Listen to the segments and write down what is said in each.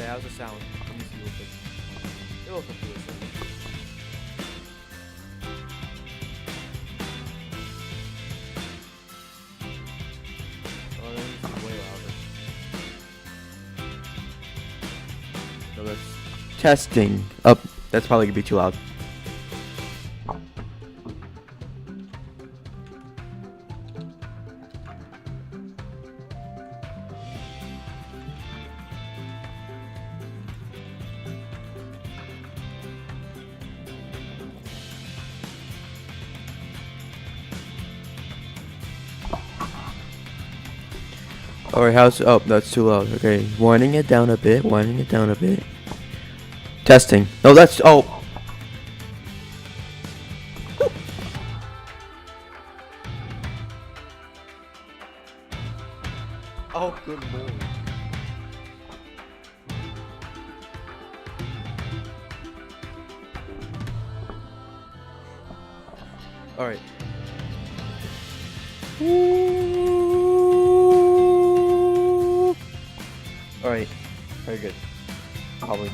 how's the sound? Let me see real quick. It looks pretty good. Oh, this is way louder. So that's testing. Up. That's probably gonna be too loud. Alright, how's... Oh, that's too loud. Okay, winding it down a bit, winding it down a bit. Testing. No, that's... Oh! Oh, good lord. Alright. Alright, very good. Probably.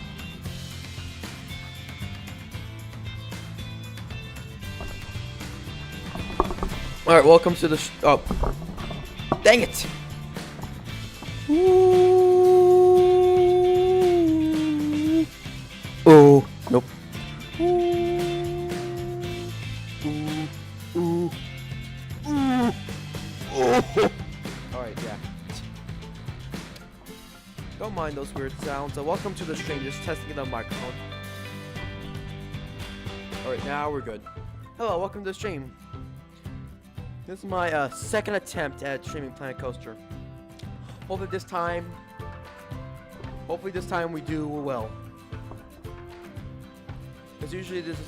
Alright, welcome to the oh. Dang it! Oh, nope. Alright, yeah. Don't mind those weird sounds. Welcome to the stream, just testing the microphone. Alright, now we're good. Hello, welcome to the stream. This is my second attempt at streaming PlanCo2. Hopefully this time we do well. Because usually this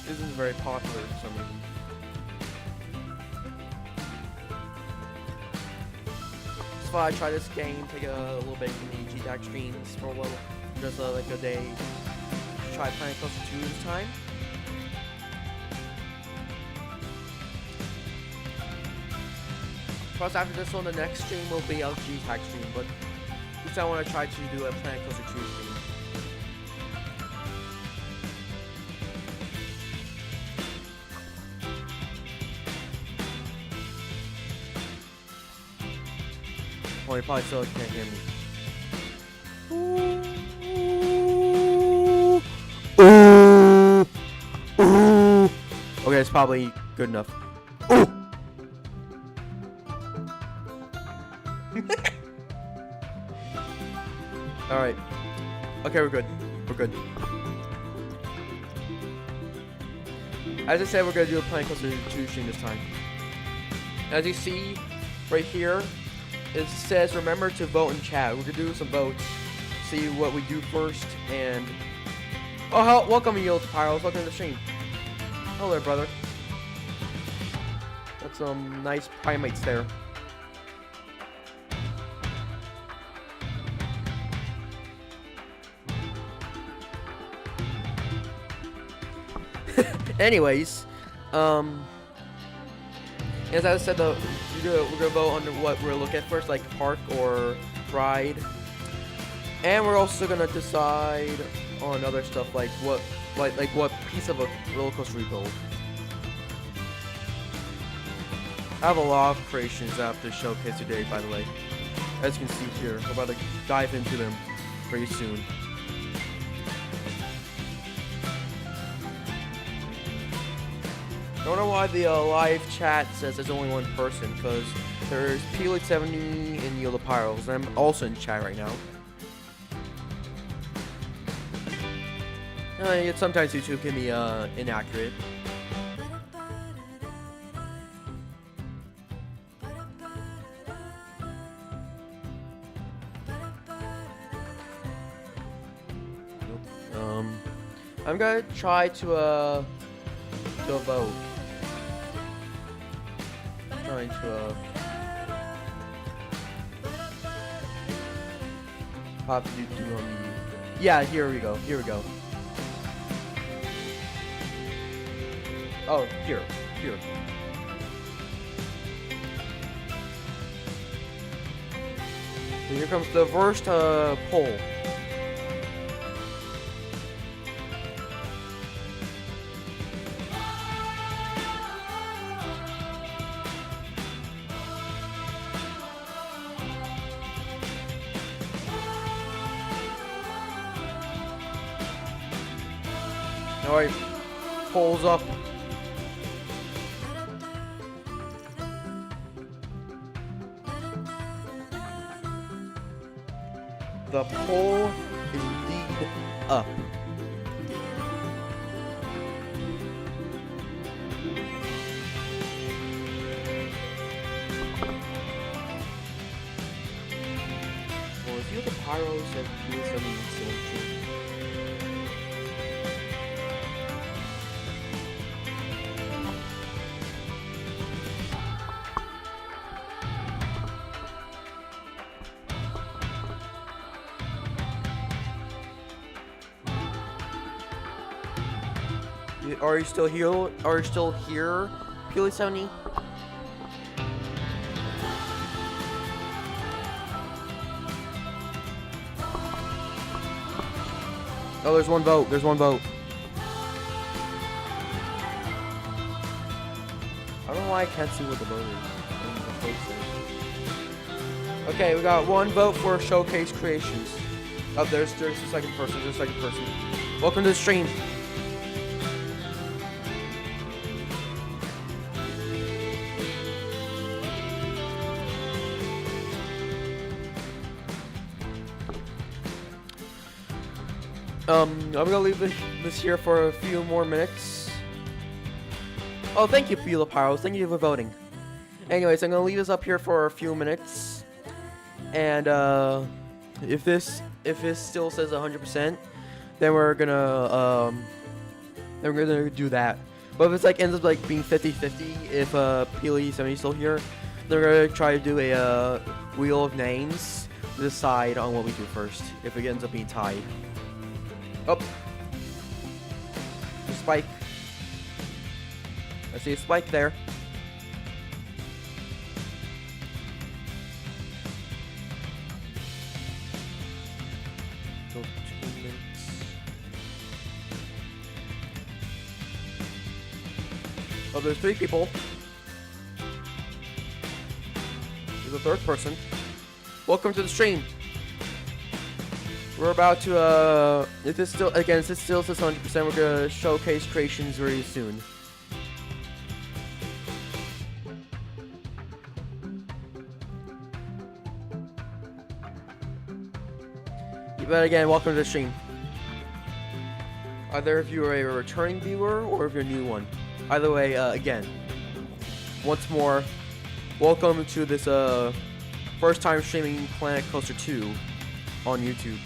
isn't very popular for some reason. So I try this game, take a little bit from the G-Tag streams for a little, just like a day. Try PlanCo2 this time. Plus after this one, the next stream will be a G-Tag stream, but this time I want to try to do a PlanCo2 stream. Oh, you probably still can't hear me. Okay, it's probably good enough. Alright. Okay, we're good. We're good. As I said, we're gonna do a PlanCo2 stream this time. As you see right here, it says remember to vote in chat. We're gonna do some votes, see what we do first, and oh, welcome Yield Pyros, welcome to the stream. Hello there, brother. That's some nice primates there. Anyways, as I said, we're gonna vote on what we're looking at first, like park or ride, and we're also gonna decide on other stuff like what piece of a roller coaster we build. I have a lot of creations I have to showcase today, by the way. As you can see here, we're about to dive into them pretty soon. I don't know why the live chat says there's only one person, because there's P-Lake70 and Yield Pyros, and I'm also in chat right now. Sometimes YouTube can be inaccurate. I'm gonna try to vote. Trying to pop do on the yeah, here we go. Oh, here. So here comes the first poll. Alright, pulls up. The pole is indeed up. Well, if you the pyros have used some insulation. Are you still here? Are you still here, Peely70? Oh, there's one vote. There's one vote. I don't know why I can't see what the vote is. Okay, we got one vote for Showcase Creations. Oh, there's the second person. There's the second person. Welcome to the stream. I'm gonna leave this here for a few more minutes. Oh, thank you, Pyros. Thank you for voting. Anyways, I'm gonna leave this up here for a few minutes. And if this still says 100%, then we're gonna do that. But if it's like ends up like being 50-50, if Peely70 is still here, then we're gonna try to do a wheel of names to decide on what we do first. If it ends up being tied. Oh, the spike. I see a spike there. So 2 minutes. Oh, there's 3 people. There's a third person. Welcome to the stream. We're about to, if this still, again, since it still says 100%, we're gonna showcase creations very soon. But again, welcome to the stream. Either if you're a returning viewer or if you're a new one. Either way, again, once more, welcome to this, first time streaming PlanCo2 on YouTube.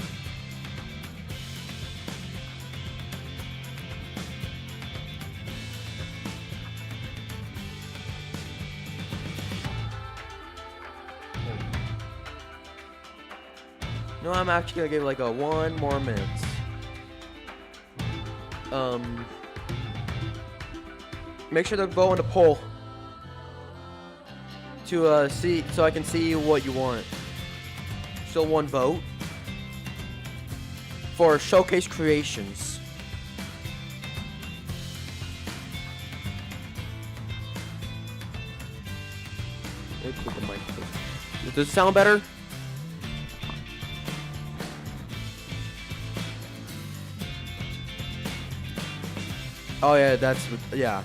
No, I'm actually gonna give like a 1 more minute. Make sure to vote on the poll to see, so I can see what you want. Still 1 vote for Showcase Creations. Let me put the mic. Does it sound better? Oh yeah, yeah.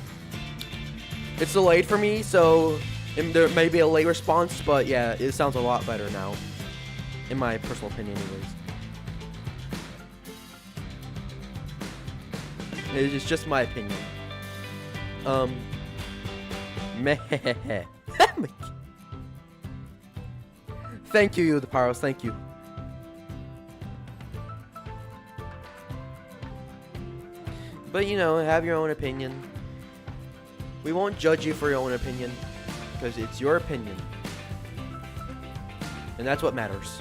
It's delayed for me, so there may be a late response, but yeah, it sounds a lot better now. In my personal opinion, anyways. It's just my opinion. Meh. Thank you, the Pyros, thank you. But you know, have your own opinion. We won't judge you for your own opinion, because it's your opinion. And that's what matters.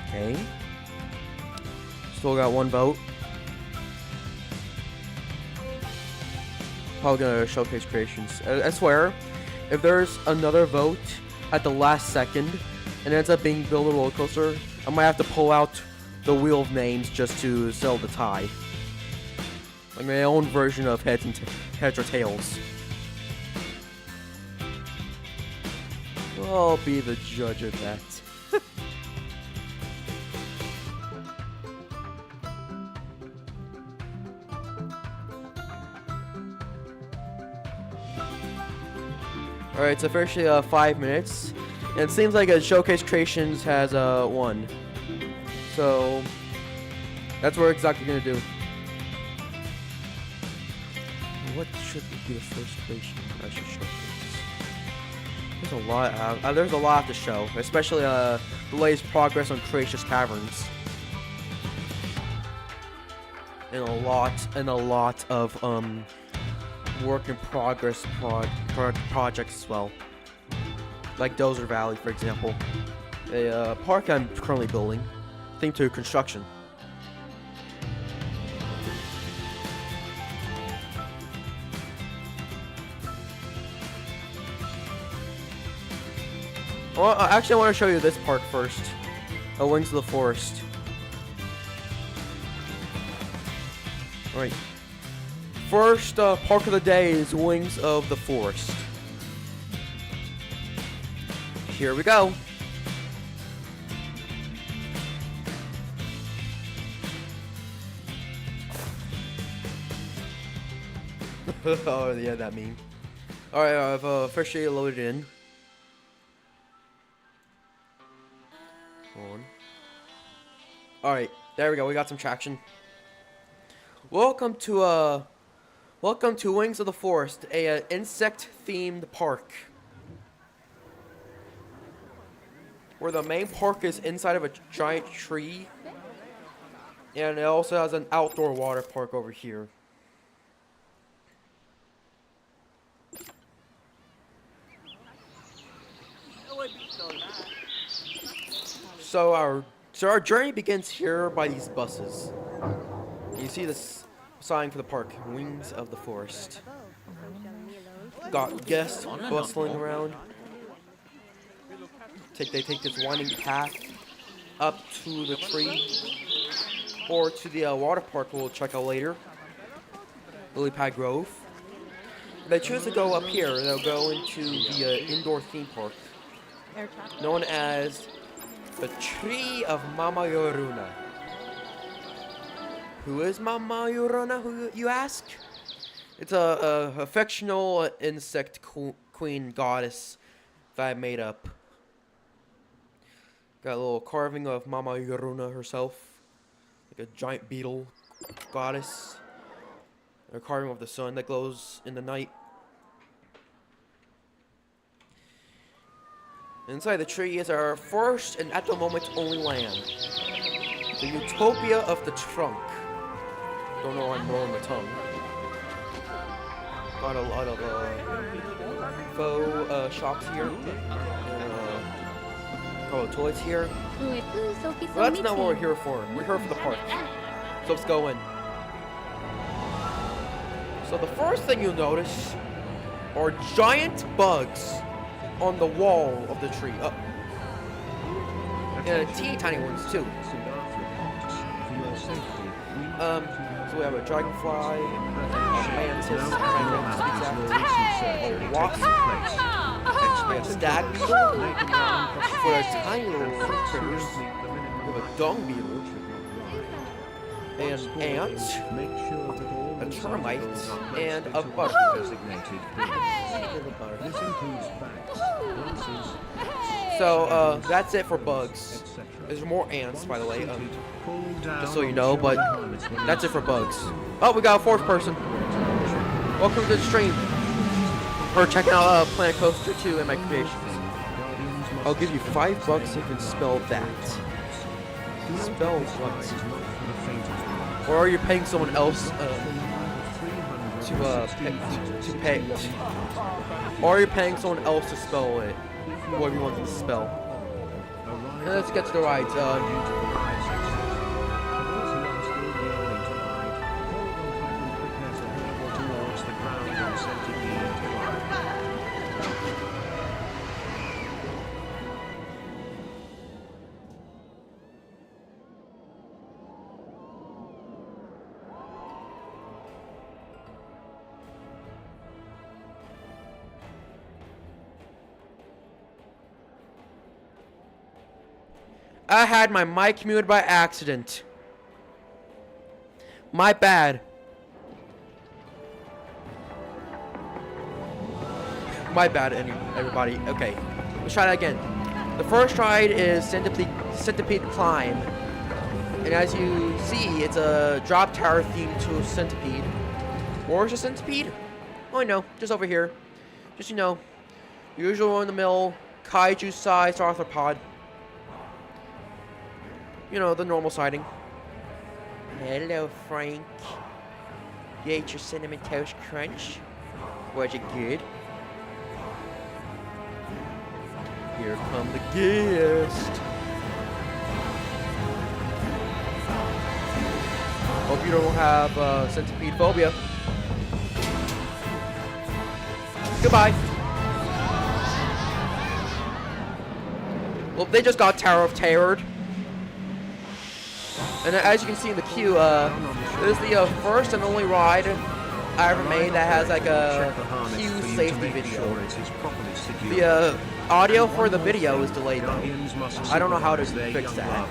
Okay. Still got 1 vote. Probably gonna showcase creations. I swear, if there's another vote at the last second and it ends up being Build a Roller Coaster, I might have to pull out the wheel of names just to sell the tie. Like my own version of heads or tails. I'll be the judge of that. Alright, it's officially 5 minutes. And it seems like Showcase Creations has won. So that's what we're exactly gonna do. What should be the first creation I should showcase? There's a lot. There's a lot to show, especially the latest progress on Creatious Caverns, and a lot of work in progress projects as well, like Dozer Valley, for example, a park I'm currently building, themed to construction. Well, actually, I want to show you this park first. Wings of the Forest. Alright. First park of the day is Wings of the Forest. Here we go. Oh, yeah, that meme. Alright, I've officially loaded in. Alright, there we go, we got some traction. Welcome to Wings of the Forest, a insect-themed park. Where the main park is inside of a giant tree. And it also has an outdoor water park over here. So our journey begins here by these buses. You see this sign for the park, Wings of the Forest. Got guests bustling around. They take this winding path up to the tree, or to the water park we'll check out later, Lily Pad Grove. If they choose to go up here, they'll go into the indoor theme park, known as the Tree of Mama Yoruna. Who is Mama Yoruna, who you ask? It's a fictional insect queen goddess that I made up. Got a little carving of Mama Yoruna herself, like a giant beetle goddess. A carving of the sun that glows in the night. Inside the tree is our first and at the moment only land. The Utopia of the Trunk. Don't know why I'm rolling the tongue. Got a lot of faux shops here. And toys here. But that's not what we're here for. We're here for the park. So let's go in. So the first thing you'll notice are giant bugs on the wall of the tree. Oh. And teeny tiny ones too. So we have a dragonfly, a mantis, a wasp, a stag beetle, for a tiny little critters, we have a dung beetle, an ant, a termite, and a butterfly. So that's it for bugs. There's more ants, by the way, just so you know, but that's it for bugs. Oh, we got a fourth person. Welcome to the stream. We're checking out PlanCo2 and my creations. I'll give you $5 if you can spell that. Spell what? Or are you paying someone else to pay? Or are you paying someone else to spell it? Whatever you want them to spell. And let's get to the rides. I had my mic muted by accident. My bad. My bad, everybody. Okay, let's try that again. The first ride is Centipede Climb. And as you see, it's a drop tower themed to a centipede. Where's the centipede? Oh, I know, just over here. Just, you know, usual in the mill, kaiju-sized arthropod. You know, the normal sighting. Hello, Frank. You ate your Cinnamon Toast Crunch? Was it good? Here come the guest. Hope you don't have centipede phobia. Goodbye. Well, they just got Tower of Terrored. And as you can see in the queue, this is the first and only ride I ever made that has like a queue safety video. The audio for the video is delayed though. I don't know how to fix that.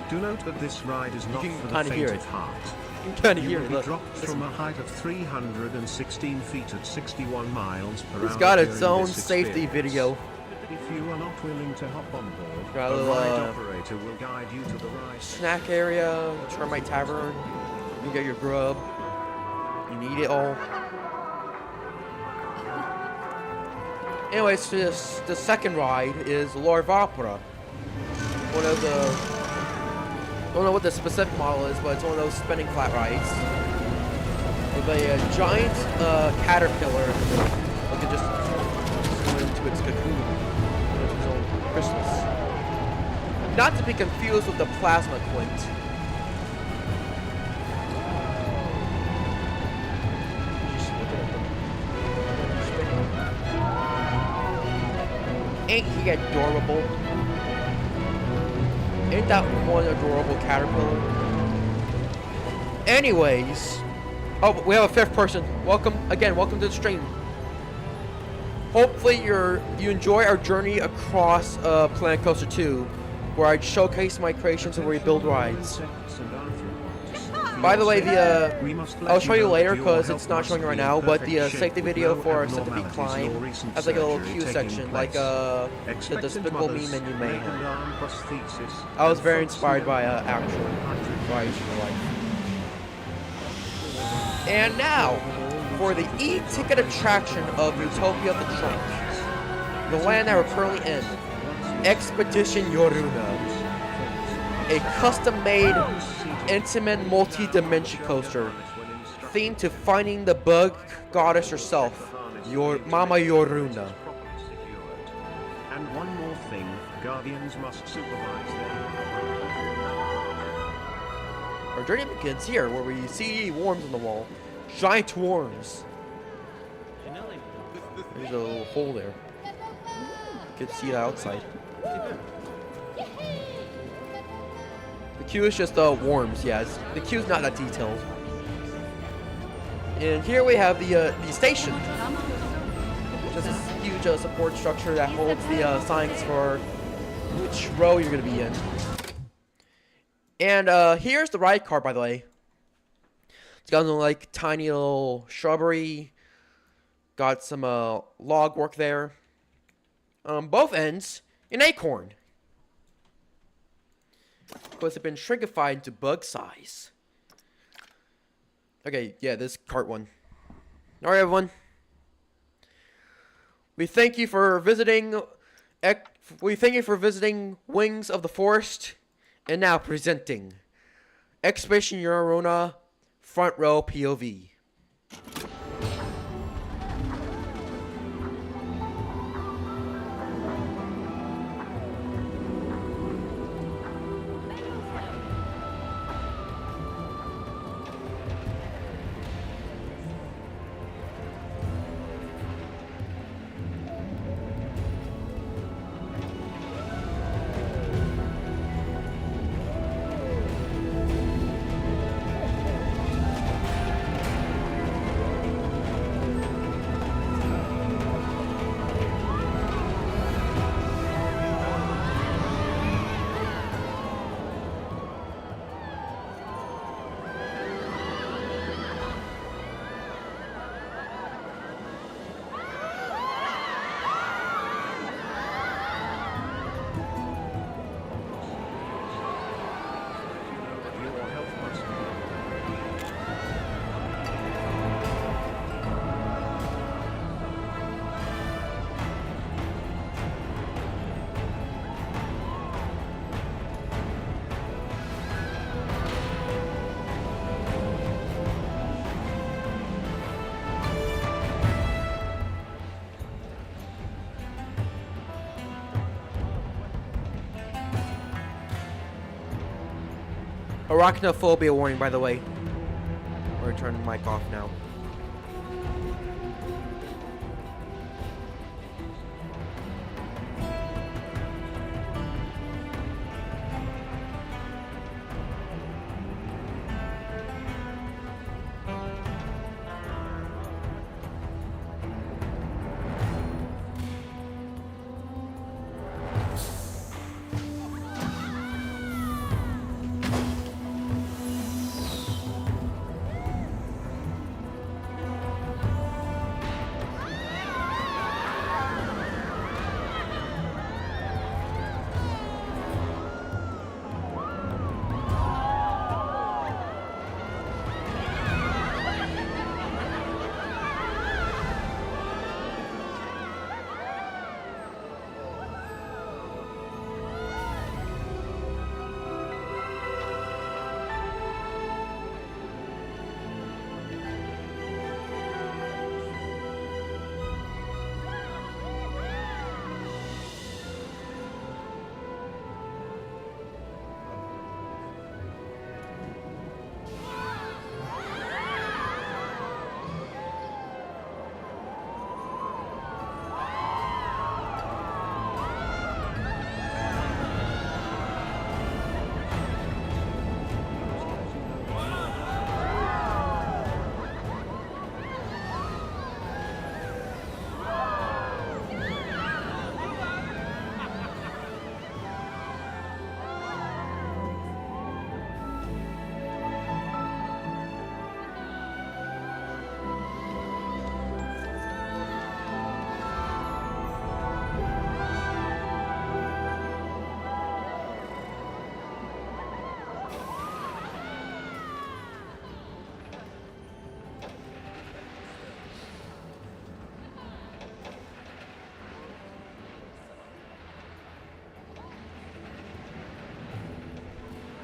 Do note that this ride is not for the faint of heart. You can kind of hear it. Look, dropped from a height of 316 feet at 61 miles per hour. It's got its own safety video. If you are not willing to hop on board, got a the ride operator will guide you to the right snack area, Termite Tavern. You get your grub. You need it all. Anyways, the second ride is Lorvapra. One of the... I don't know what the specific model is, but it's one of those spinning flat rides. With a giant caterpillar looking just into its cocoon. Into its own chrysalis. Not to be confused with the plasma quint. Ain't he adorable? Ain't that one adorable caterpillar? Anyways. Oh, we have a fifth person. Welcome to the stream. Hopefully you enjoy our journey across PlanCo2, where I showcase my creations and where we build rides. By the way, I'll show you later because it's not showing right now, but the safety video for Centipede Climb has like a little queue section, like the Despicable Me menu may have. I was very inspired by actual rides in life. And now, for the e-ticket attraction of Utopia of the Trunk, the land that we're currently in, Expedition Yoruna, a custom-made intimate multi-dimension coaster themed to finding the bug goddess herself, Mama Yoruna. And one more thing, guardians must supervise them. Our journey begins here, where we see worms on the wall. Giant worms. There's a little hole there. You can see it outside. The queue is just worms, yes. The queue's not that detailed. And here we have the station. Which is this huge support structure that holds the signs for which row you're going to be in. And here's the ride car, by the way. It's got like tiny little shrubbery. Got some log work there. Both ends, an acorn. Because it's been shrinkified into bug size. Okay, yeah, this cart one. Alright, everyone. We thank you for visiting. Wings of the Forest. And now presenting Expedition Yoruna Front Row POV. Arachnophobia warning, by the way. We're gonna turn the mic off now.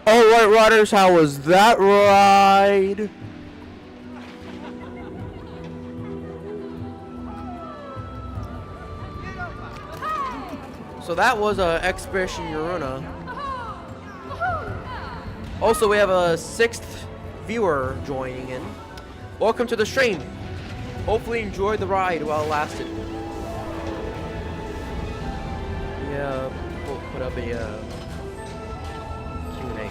Alright, riders, how was that ride? So that was Expedition Yoruna. Also, we have a 6th viewer joining in. Welcome to the stream. Hopefully enjoy the ride while it lasted. Yeah, we'll put up a Q&A.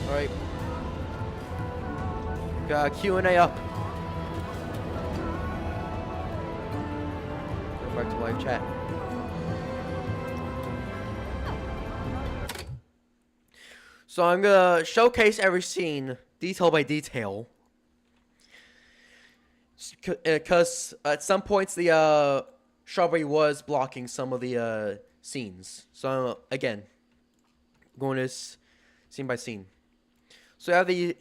Alright. Got Q&A up. Go back to live chat. So I'm gonna showcase every scene, detail by detail. Because at some points the shrubbery was blocking some of the scenes. So again, going this scene by scene. So I have the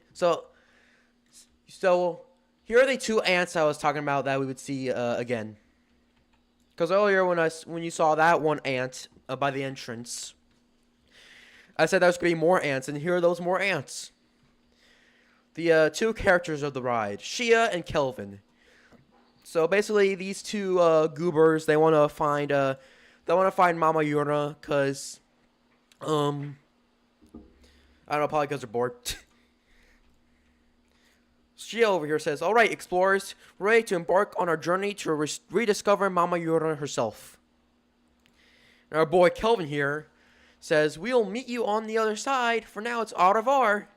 so here are the 2 ants I was talking about that we would see again. Because earlier when you saw that one ant by the entrance, I said there's gonna be more ants, and here are those more ants. The 2 characters of the ride, Shia and Kelvin. So basically, these 2 goobers, they want to find Mama Yuna, cause I don't know, probably because they're bored. Shia over here says, "All right, explorers, ready to embark on our journey to rediscover Mama Yuna herself." And our boy Kelvin here says, "We'll meet you on the other side. For now, it's au revoir."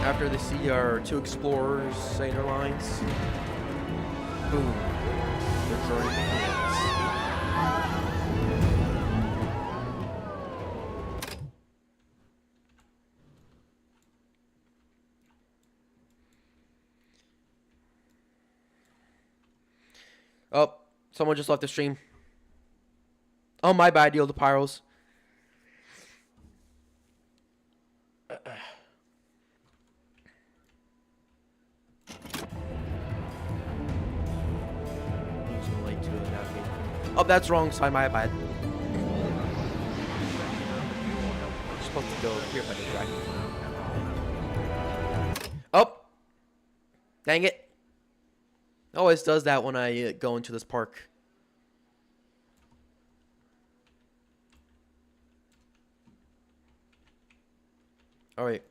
After they see our 2 explorers saying their lines, boom, their journey begins. Oh, someone just left the stream. Oh, my bad, Deal the Pyros. Oh, that's wrong side, my bad. supposed to go here by the track. Oh! Dang it. Always does that when I go into this park. Alright.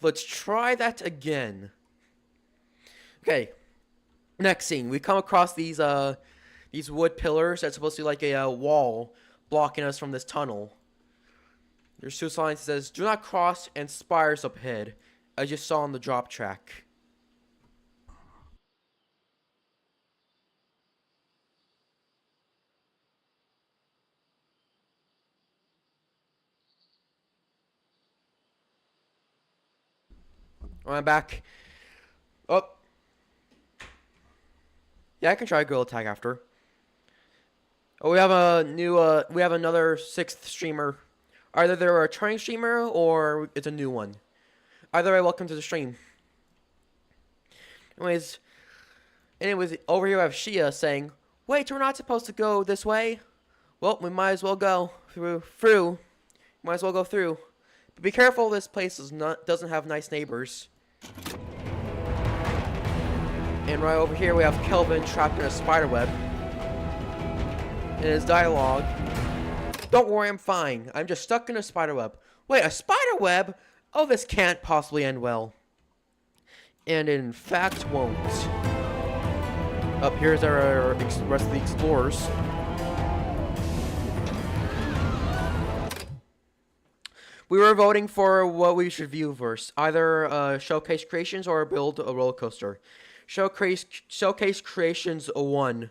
Let's try that again. Okay. Next scene. We come across these wood pillars that's supposed to be like a wall blocking us from this tunnel. There's two signs that says, "Do not cross," and "Spires up ahead," as you saw on the drop track. I'm back. Oh. Yeah, I can try Gorilla Tag after. Oh, we have a new, we have another 6th streamer. Either they're a returning streamer, or it's a new one. Either way, welcome to the stream. Anyways, over here we have Shia saying, "Wait, we're not supposed to go this way." Well, we might as well go through. Might as well go through. But be careful, this place doesn't have nice neighbors. And right over here we have Kelvin trapped in a spider web. In his dialogue, "Don't worry, I'm fine. I'm just stuck in a spider web." Wait, a spider web? Oh, this can't possibly end well. And in fact won't. Up here's our rest of the explorers. We were voting for what we should view first. Either Showcase Creations or build a roller coaster. Showcase Creations 1.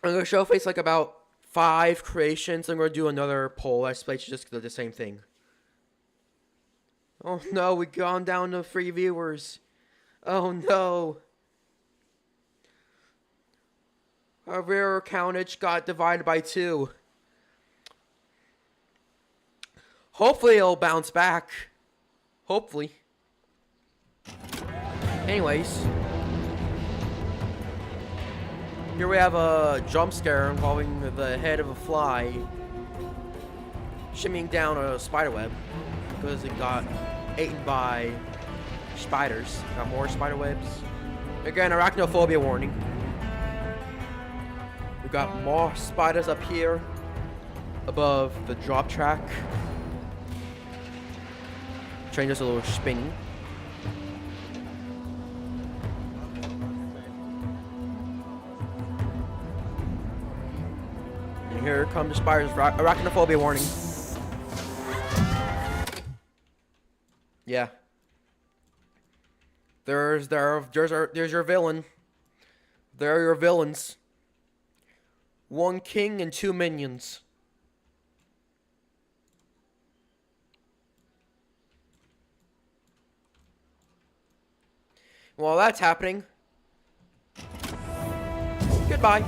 I'm going to showcase like about 5 creations. I'm going to do another poll. I suppose just the same thing. Oh no, we've gone down to 3 viewers. Oh no. Our viewer countage got divided by 2. Hopefully it'll bounce back. Hopefully. Anyways. Here we have a jump scare involving the head of a fly shimmying down a spider web because it got eaten by spiders. Got more spider webs. Again, arachnophobia warning. We got more spiders up here above the drop track. Train just a little spinning. And here come the spiders. Arachnophobia warning. Yeah. There's your villain. There are your villains. 1 king and 2 minions. While that's happening, goodbye.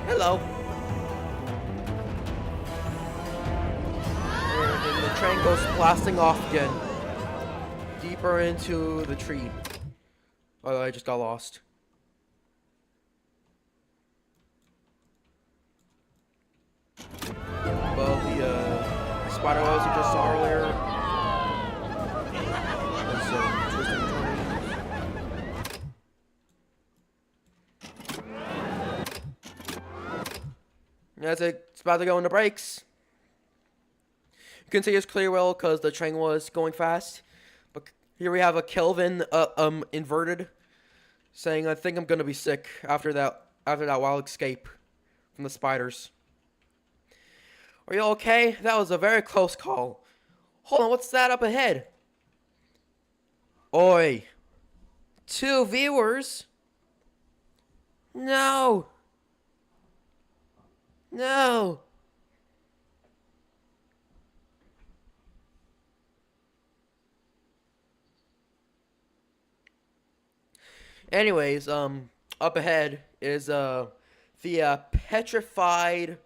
Hello. And the train goes blasting off again. Deeper into the tree. Oh, I just got lost. Well, the spider webs you just saw earlier. That's it. It's about to go into brakes. You can see it's clear well because the train was going fast. But here we have a Kelvin inverted saying, "I think I'm gonna be sick after that wild escape from the spiders." Are you okay? That was a very close call. Hold on, what's that up ahead? Oi. 2 viewers? No. No. Anyways, up ahead is the petrified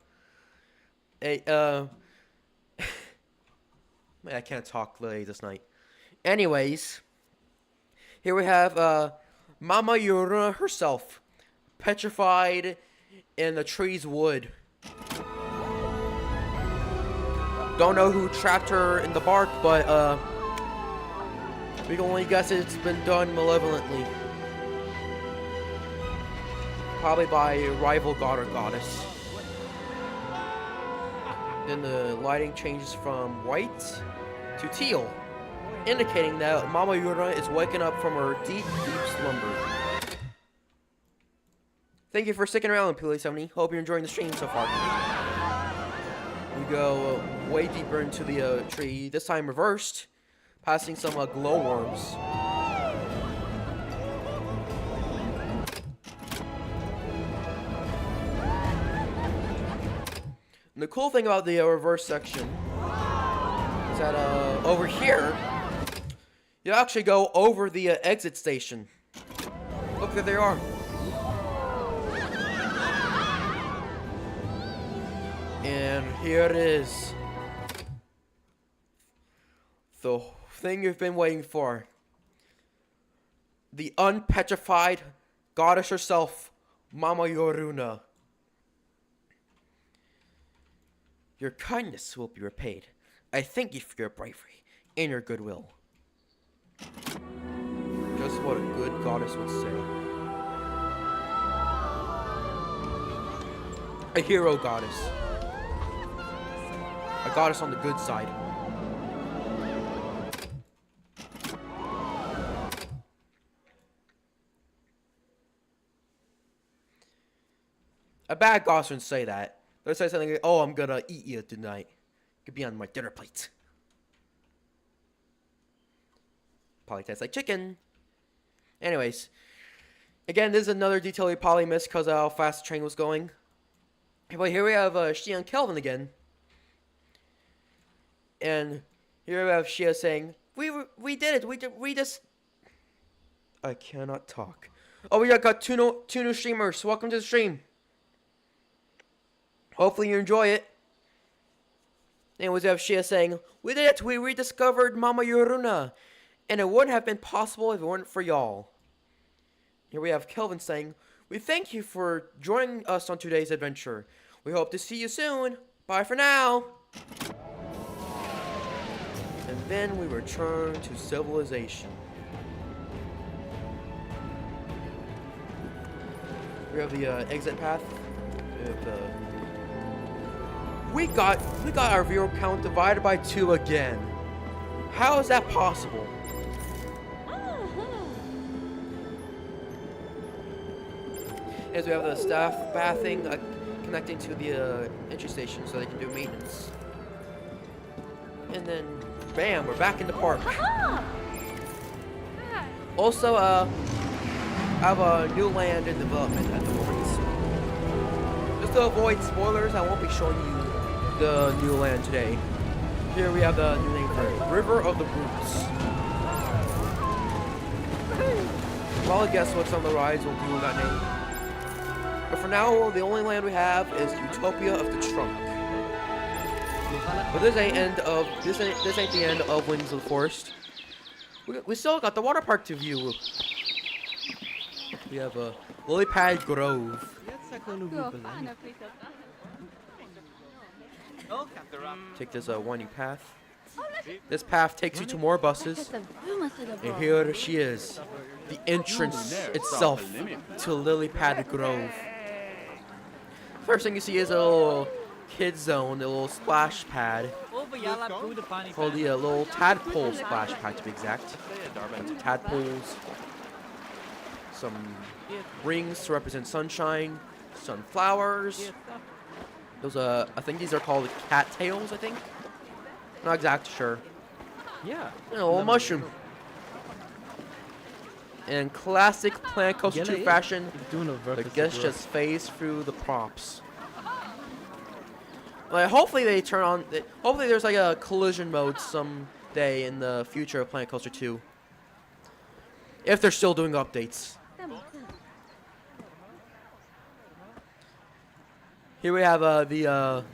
man, I can't talk late this night. Anyways, here we have Mama Yura herself, petrified in the tree's wood. Don't know who trapped her in the bark, but we can only guess it's been done malevolently. Probably by a rival god or goddess. Then the lighting changes from white to teal, indicating that Mama Yura is waking up from her deep, deep slumber. Thank you for sticking around, Pili70. Hope you're enjoying the stream so far. We go way deeper into the tree, this time reversed, passing some glowworms. And the cool thing about the reverse section is that over here, you actually go over the exit station. Look, there they are. And here it is. The thing you've been waiting for. The unpetrified goddess herself, Mama Yoruna. Your kindness will be repaid. I thank you for your bravery and your goodwill. Just what a good goddess would say. A hero goddess. A goddess on the good side. A bad goddess wouldn't say that. They'll say something like, oh, I'm gonna eat you tonight. Could be on my dinner plate. Probably tastes like chicken. Anyways. Again, this is another detail we probably missed because of how fast the train was going. But here we have Shia and Kelvin again. And here we have Shia saying, we did it. We just... I cannot talk. Oh, we got two new streamers. Welcome to the stream. Hopefully you enjoy it. Anyways, we have Shia saying, we did it. We rediscovered Mama Yoruna. And it wouldn't have been possible if it weren't for y'all. Here we have Kelvin saying, we thank you for joining us on today's adventure. We hope to see you soon. Bye for now. And then we return to civilization. We have the exit path. We have the... We got our viewer count divided by 2 again. How is that possible? As we have the staff bathing connecting to the entry station so they can do maintenance. And then, bam, we're back in the park. Also, have a new land in development at the moment. Just to avoid spoilers, I won't be showing you the new land today. Here we have the new name for it, River of the Roots. Probably guess what's on the rise will do with that name. But for now, the only land we have is Utopia of the Trunk. But this ain't the end of Wings of the Forest. We still got the water park to view. We have a lily pad grove. Take this winding path. This path takes you to more buses. And here she is, the entrance itself to Lily Pad Grove. First thing you see is a little kid zone, a little splash pad. Called the little tadpole splash pad to be exact. Some tadpoles. Some rings to represent sunshine. Sunflowers. Those I think these are called cattails, I think. Not exactly sure. Yeah. And a little mushroom. In classic PlanCo2 fashion, the guests just phase through the props. Like, hopefully they turn on. Hopefully there's like a collision mode someday in the future of PlanCo2. If they're still doing updates. Here we have the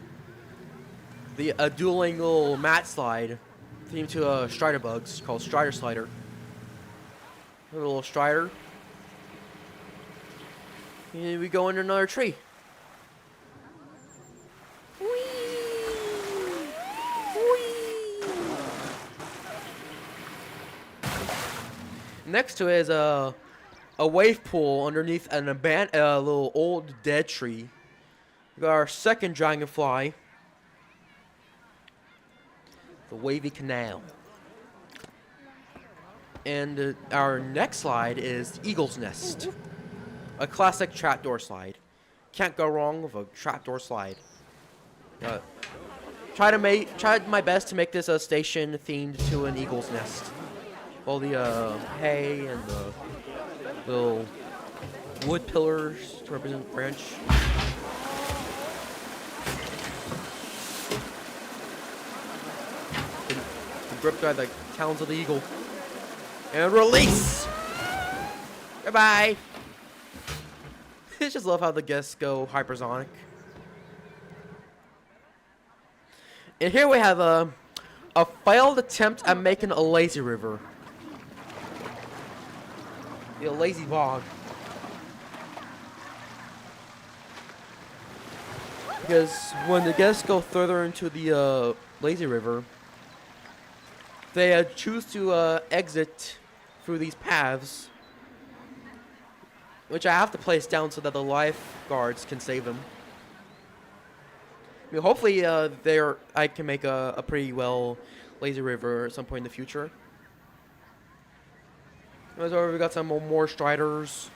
dueling little mat slide themed to Strider bugs called Strider Slider. A little Strider. And we go under another tree. Whee! Next to it is a wave pool underneath an abandoned little old dead tree. We got our second dragonfly, the wavy canal. And our next slide is Eagle's Nest, a classic trapdoor slide. Can't go wrong with a trapdoor slide. Tried my best to make this a station themed to an eagle's nest. All the hay and the little wood pillars to represent branch. And gripped by the talons of the eagle. And release! Goodbye! I just love how the guests go hypersonic. And here we have a failed attempt at making a lazy river. A lazy bog. Because when the guests go further into the lazy river, they choose to exit through these paths, which I have to place down so that the lifeguards can save them. I mean, hopefully, I can make a pretty well lazy river at some point in the future. So we got some more striders,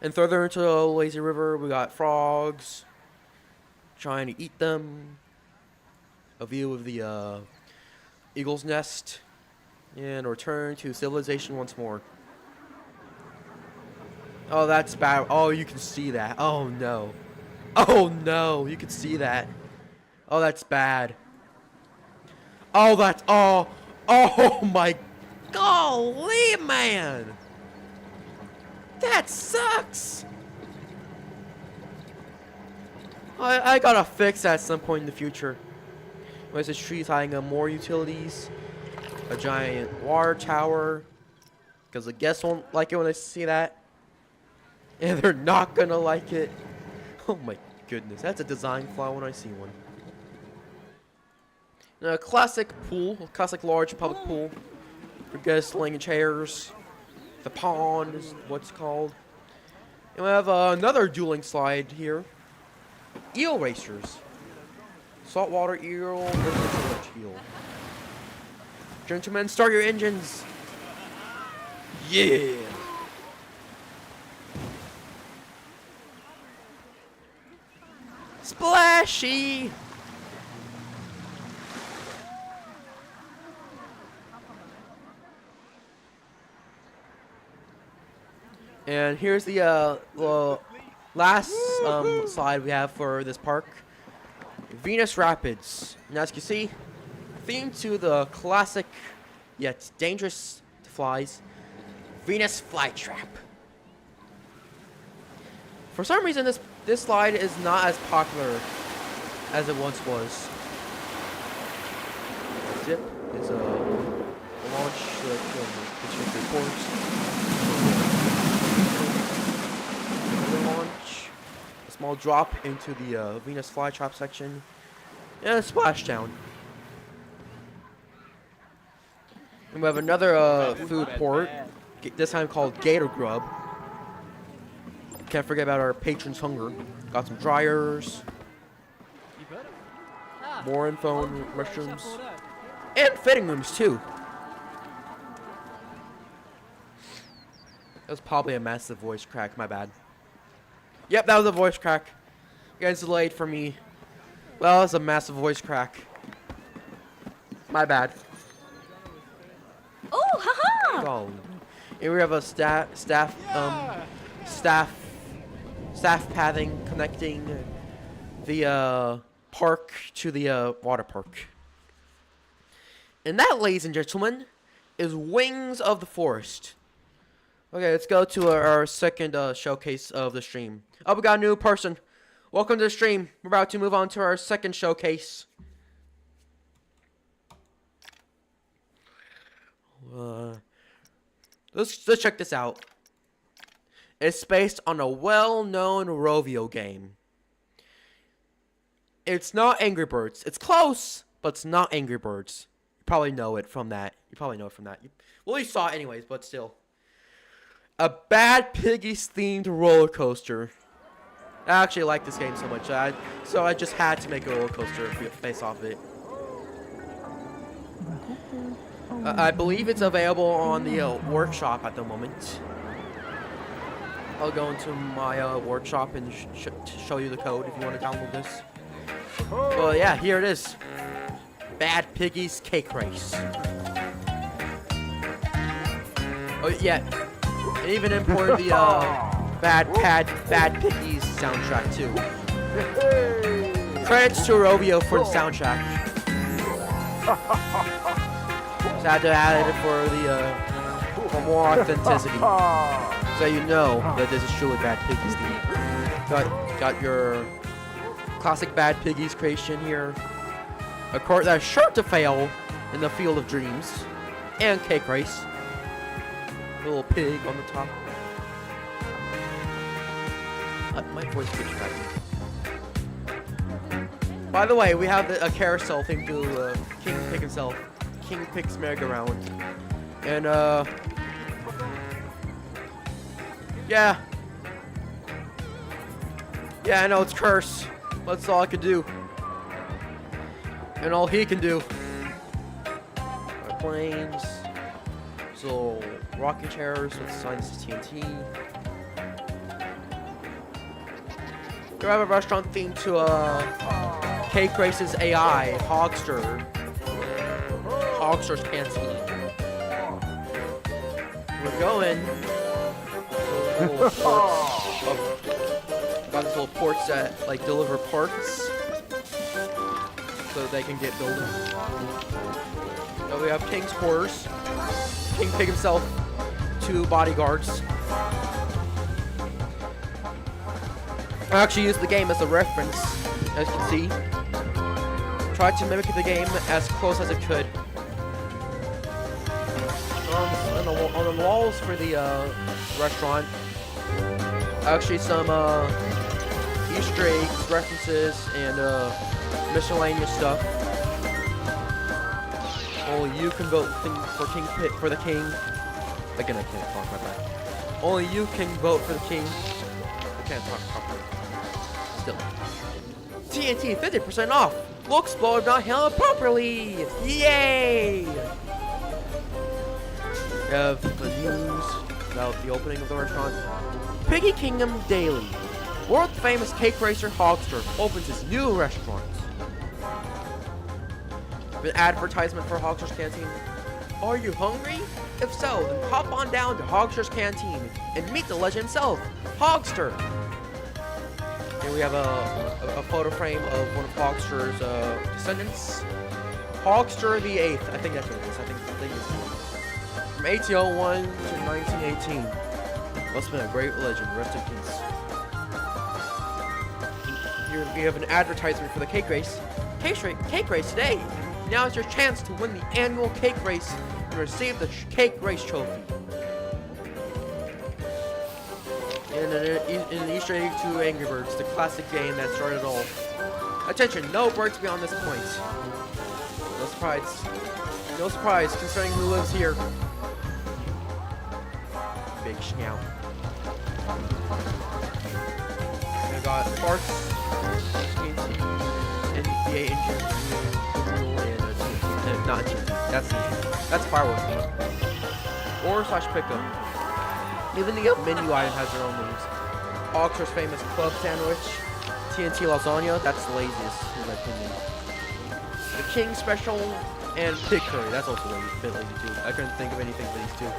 and further into the lazy river, we got frogs trying to eat them. A view of the eagle's nest, and return to civilization once more. Oh, that's bad. Oh, you can see that. Oh no. Oh no, you can see that. Oh, that's bad. Oh, that's oh my golly, man. That sucks. I gotta fix that at some point in the future. There's this tree's hiding on more utilities. A giant water tower. Because the guests won't like it when they see that. And they're not gonna like it. Oh my goodness, that's a design flaw when I see one. A classic pool, a classic large public pool for guests laying in chairs. The pond is what's called. And we have another dueling slide here. Eel racers. Saltwater eel versus eel. Gentlemen, start your engines. Yeah. Splashy! And here's the last slide we have for this park. Venus Rapids. And as you can see, themed to the classic yet dangerous to flies, Venus Flytrap. For some reason, this slide is not as popular as it once was. Zip is a launch launch, a small drop into the Venus Flytrap section, and a splashdown. And we have another food port, this time called Gator Grub. Can't forget about our patrons' hunger. Got some dryers, more info and restrooms, and fitting rooms too. That was probably a massive voice crack, my bad. Yep, that was a voice crack. You guys delayed for me. Well, that was a massive voice crack. My bad. Oh, haha! Oh. Here we have a staff pathing connecting the park to the water park. And that, ladies and gentlemen, is Wings of the Forest. Okay, let's go to our second showcase of the stream. Oh, we got a new person. Welcome to the stream. We're about to move on to our second showcase. Let's check this out. It's based on a well-known Rovio game. It's not Angry Birds. It's close, but it's not Angry Birds. probably know it from that. Well, you saw it anyways, but still. A Bad Piggies themed roller coaster. I actually like this game so much, so I just had to make a roller coaster based off of it. I believe it's available on the workshop at the moment. I'll go into my workshop and show you the code if you want to download this. Well, yeah, here it is. Bad Piggies Cake Race. Oh yeah, and even imported the Bad Piggies soundtrack too. Credits to Rovio for the soundtrack. So I had to add it for more authenticity, so you know that this is truly Bad Piggies theme. Got your classic Bad Piggies creation here. A court that's sure to fail in the field of dreams, and Cake Race. A little pig on the top. My voice gets back. By the way, we have a carousel thing to King Pig himself. King Pig's merry-go-round. And, yeah. Yeah, I know it's cursed. That's all I can do. And all he can do. Planes. So, rocking chairs with signs to TNT. We have a restaurant themed to Cake Race's AI, Hogster's Canteen. We're going to little ports. Got these little ports that like deliver parts so they can get building. So we have King's quarters. King Pig himself, 2 bodyguards. I actually used the game as a reference, as you can see. Tried to mimic the game as close as it could. On the walls for the restaurant, actually some Easter eggs, references, and miscellaneous stuff. Only you can vote for the king. Again, I can't talk about that. Only you can vote for the king. I can't talk properly. Still. TNT 50% off. Looks blow not handled properly. Yay! We have the news about the opening of the restaurant. Piggy Kingdom Daily. World famous cake racer Hogster opens his new restaurant. An advertisement for Hogster's Canteen. Are you hungry? If so, then hop on down to Hogster's Canteen and meet the legend himself, Hogster. Here we have a photo frame of one of Hogster's descendants, Hogster the 8th. I think that's what it is. I think it's from 1801 to 1918. Must have been a great legend. Rest in peace. Here we have an advertisement for the cake race. Cake race today. Now is your chance to win the annual cake race and receive the cake race trophy. And an Easter egg to Angry Birds, the classic game that started it all. Attention, no birds beyond this point. No surprise. No surprise, considering who lives here. Big snout. I got parts, NBA engine, and not TNT. That's fireworks. Or slash pickup. Even the menu item has their own moves. Hogster's famous club sandwich, TNT lasagna, that's the laziest in my opinion. The King special, and pig curry, that's also a bit lazy too. I couldn't think of anything for these two.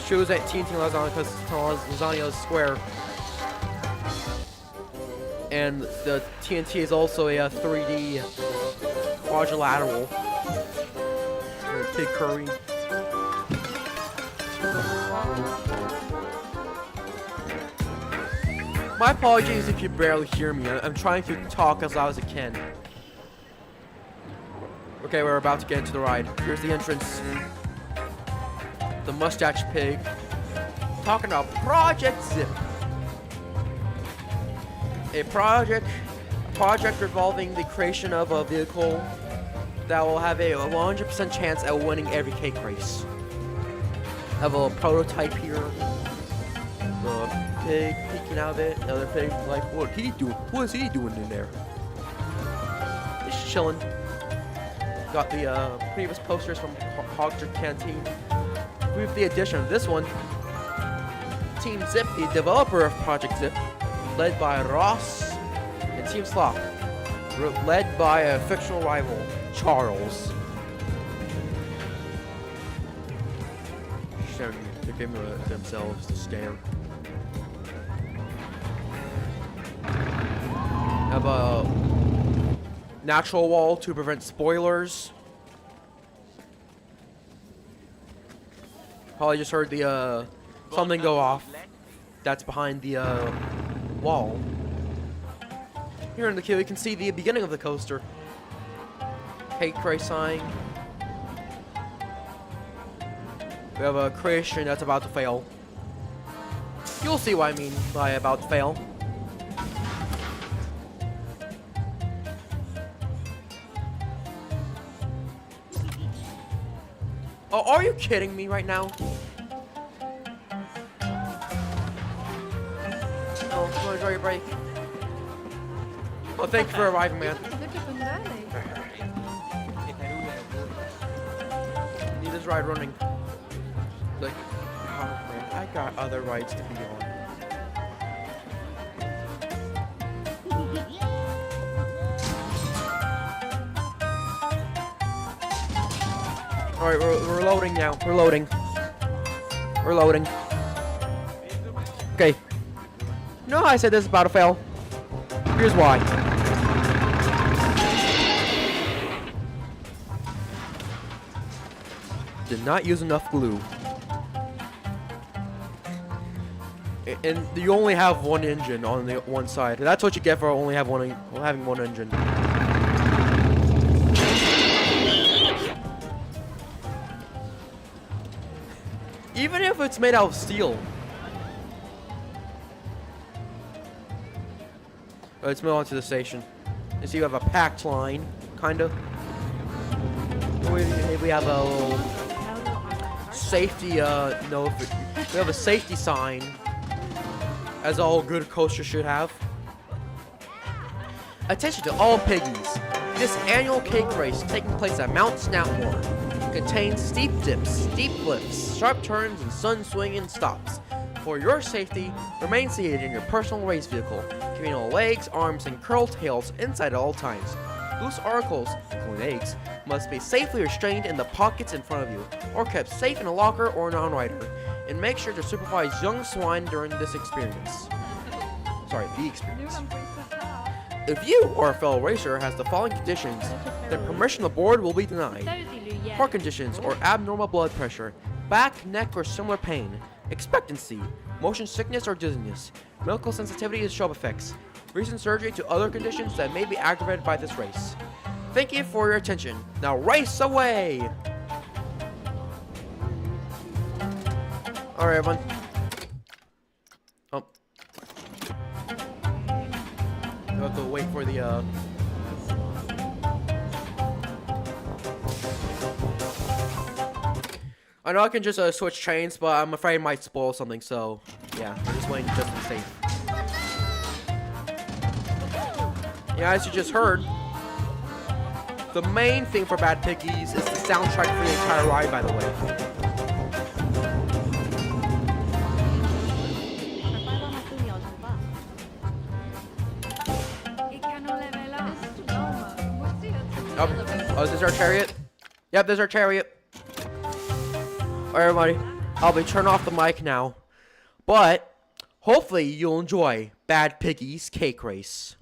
Shows at TNT lasagna because lasagna is square. And the TNT is also a 3D quadrilateral. And pig curry. My apologies if you barely hear me. I'm trying to talk as loud as I can. Okay, we're about to get into the ride. Here's the entrance. The mustache pig. Talking about Project Zip. A project revolving the creation of a vehicle that will have a 100% chance at winning every cake race. Have a prototype here. The pig peeking out of it. The other pig like, what he doing? What is he doing in there? Just chilling. Got the previous posters from Hogger Canteen. With the addition of this one, Team Zip, the developer of Project Zip, led by Ross, and Team Slop, led by a fictional rival, Charles. They're giving themselves to stare. Have a natural wall to prevent spoilers. Probably just heard the something go off. That's behind the wall. Here in the queue, you can see the beginning of the coaster. Cake race sign. We have a creation that's about to fail. You'll see what I mean by about to fail. Oh, are you kidding me right now? Oh, you wanna enjoy your break? Oh, thank you for arriving, man. Need this ride running. Like, oh man, I got other rides to be on. Alright, we're loading now. We're loading. We're loading. Okay. No, I said this is about to fail. Here's why. Did not use enough glue. And you only have one engine on the one side. That's what you get for only having one engine. Even if it's made out of steel. Let's move on to the station. You see, you have a packed line, kind of. We have a little safety, we have a safety sign, as all good coasters should have. Attention to all piggies. This annual cake race taking place at Mount Snoutmore contains steep dips, steep lifts, sharp turns, and sun swinging stops. For your safety, remain seated in your personal race vehicle, keeping all legs, arms, and curled tails inside at all times. Loose articles, including eggs, must be safely restrained in the pockets in front of you, or kept safe in a locker or non-rider. And make sure to supervise young swine during this experience. Sorry, the experience. If you or a fellow racer has the following conditions, then permission of the board will be denied. Heart conditions or abnormal blood pressure, back, neck, or similar pain, expectancy, motion sickness or dizziness, medical sensitivity to strobe effects, recent surgery to other conditions that may be aggravated by this race. Thank you for your attention. Now race away! Alright, everyone. Oh. You have to wait for the, I know I can just switch trains, but I'm afraid it might spoil something, so yeah, we're just waiting just to be safe. Yeah, as you just heard, the main thing for Bad Piggies is the soundtrack for the entire ride, by the way. Oh, is this our chariot? Yep, this is our chariot. Alright, everybody, I'll be turning off the mic now, but hopefully you'll enjoy Bad Piggies Cake Race.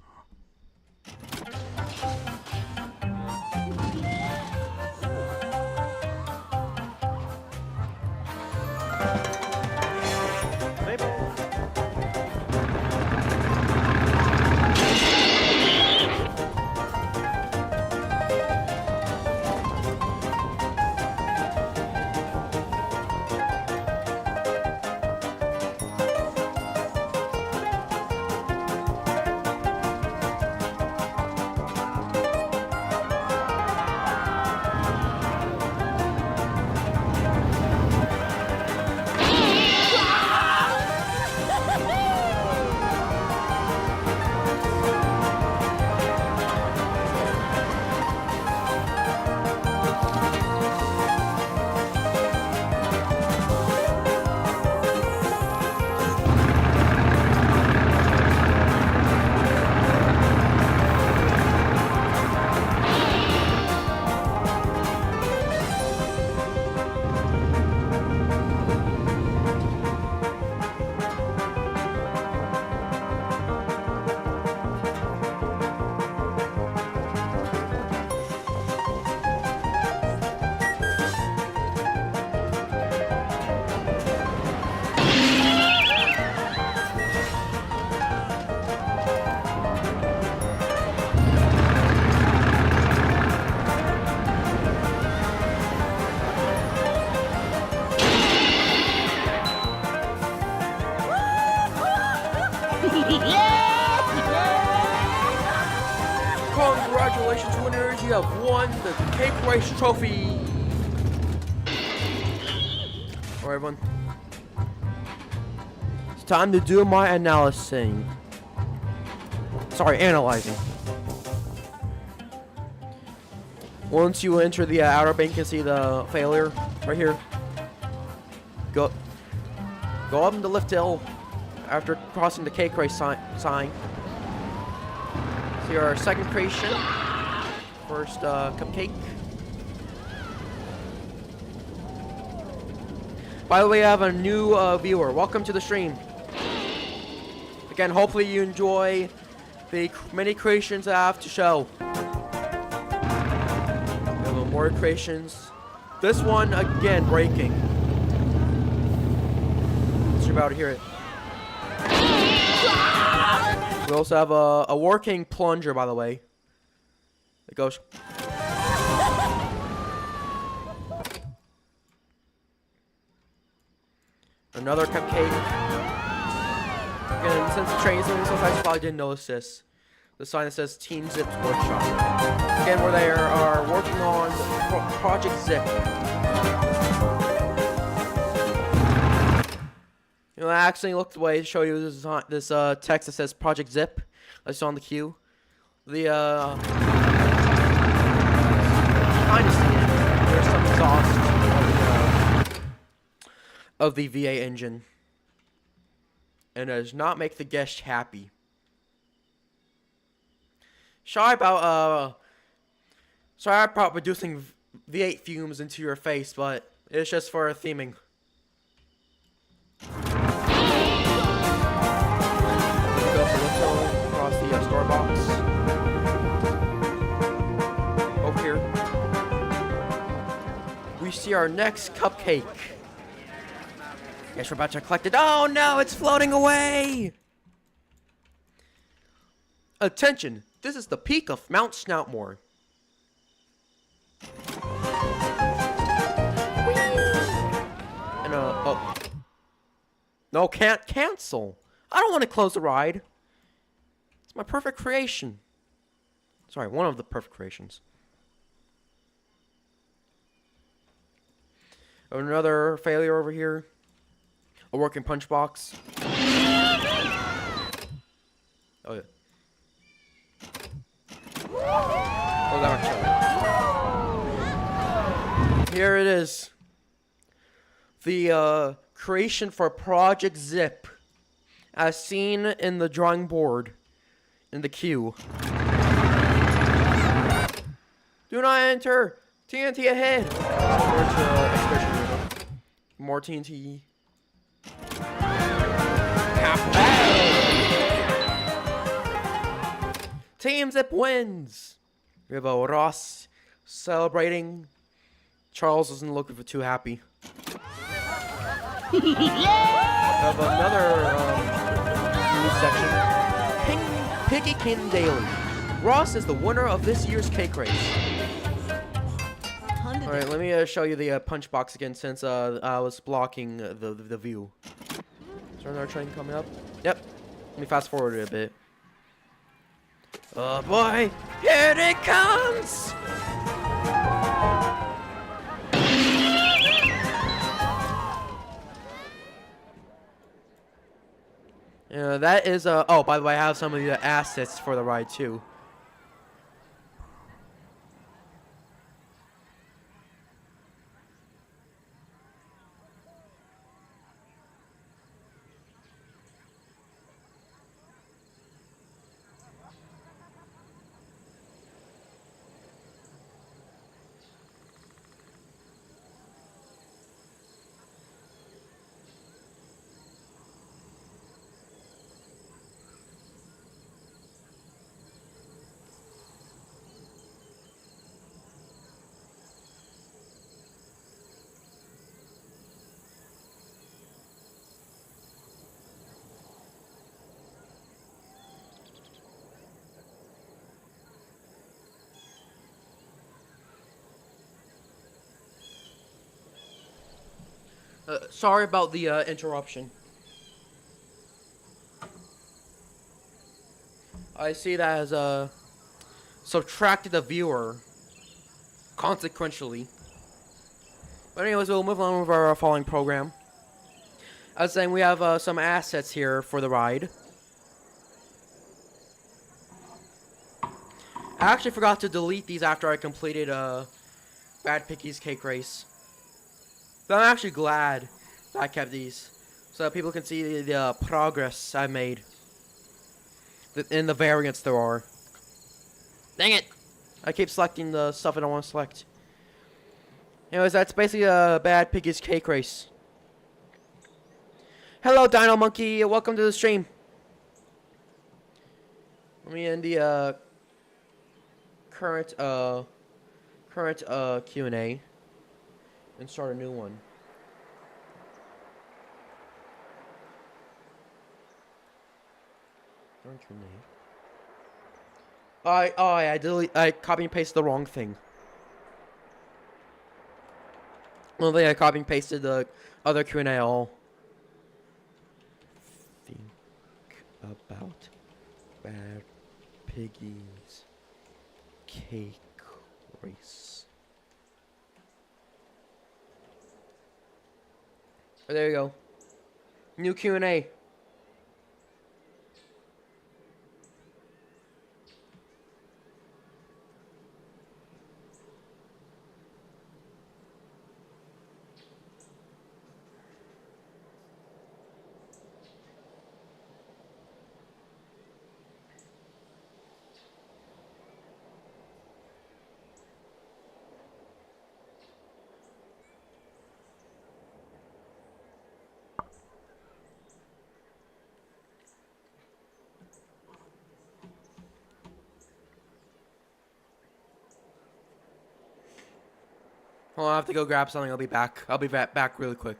you have won the Cake Race Trophy. Alright, everyone. It's time to do my analyzing. Sorry, analyzing. Once you enter the outer bank, you can see the failure right here. Go up the lift hill after crossing the Cake Race sign. See our second creation. First cupcake. By the way, I have a new viewer. Welcome to the stream. Again, hopefully you enjoy the many creations I have to show. We have more creations. This one, again, breaking. You're about to hear it. We also have a working plunger, by the way. It goes. Another cupcake. Again, since the train's doing so fast, you probably didn't notice this. The sign that says Team Zip's Workshop. Again, where they are working on Project Zip. You know, I actually looked away to show you this text that says Project Zip. I saw on the queue. The kind of see it. There's some exhaust of the VA engine, and it does not make the guest happy. Sorry about reducing V8 fumes into your face, but it's just for a theming. Across the store box. Over here, we see our next cupcake. Guess we're about to collect it. Oh no, it's floating away! Attention, this is the peak of Mount Snoutmore. And oh. No, can't cancel. I don't want to close the ride. It's my perfect creation. Sorry, one of the perfect creations. Another failure over here. A working punch box. Oh yeah. Oh, that here it is. The creation for Project Zip, as seen in the drawing board in the queue. Do not enter. TNT ahead. More TNT. Team Zip wins. We have a Ross celebrating. Charles isn't looking for too happy. We have another news section. Piggy King Daily. Ross is the winner of this year's cake race. Alright, let me show you the punch box again, since I was blocking the view. Is there another train coming up? Yep. Let me fast forward it a bit. Oh boy, here it comes! That is oh, by the way, I have some of the assets for the ride too. Sorry about the interruption. I see that has subtracted a viewer consequentially. But anyways, we'll move on with our following program. I was saying we have some assets here for the ride. I actually forgot to delete these after I completed Bad Piggy's Cake Race. But I'm actually glad that I kept these, so that people can see the progress I made. In the variants there are. Dang it! I keep selecting the stuff I don't want to select. Anyways, that's basically a Bad Piggy's Cake Race. Hello, Dino Monkey. Welcome to the stream. Let me end the current Q&A and start a new one. I copy and pasted the wrong thing. I don't think I copy and pasted the other Q&A at all. Think about Bad Piggy's Cake Race. Oh, there you go. New Q&A. Hold on, I have to go grab something. I'll be back. I'll be back really quick.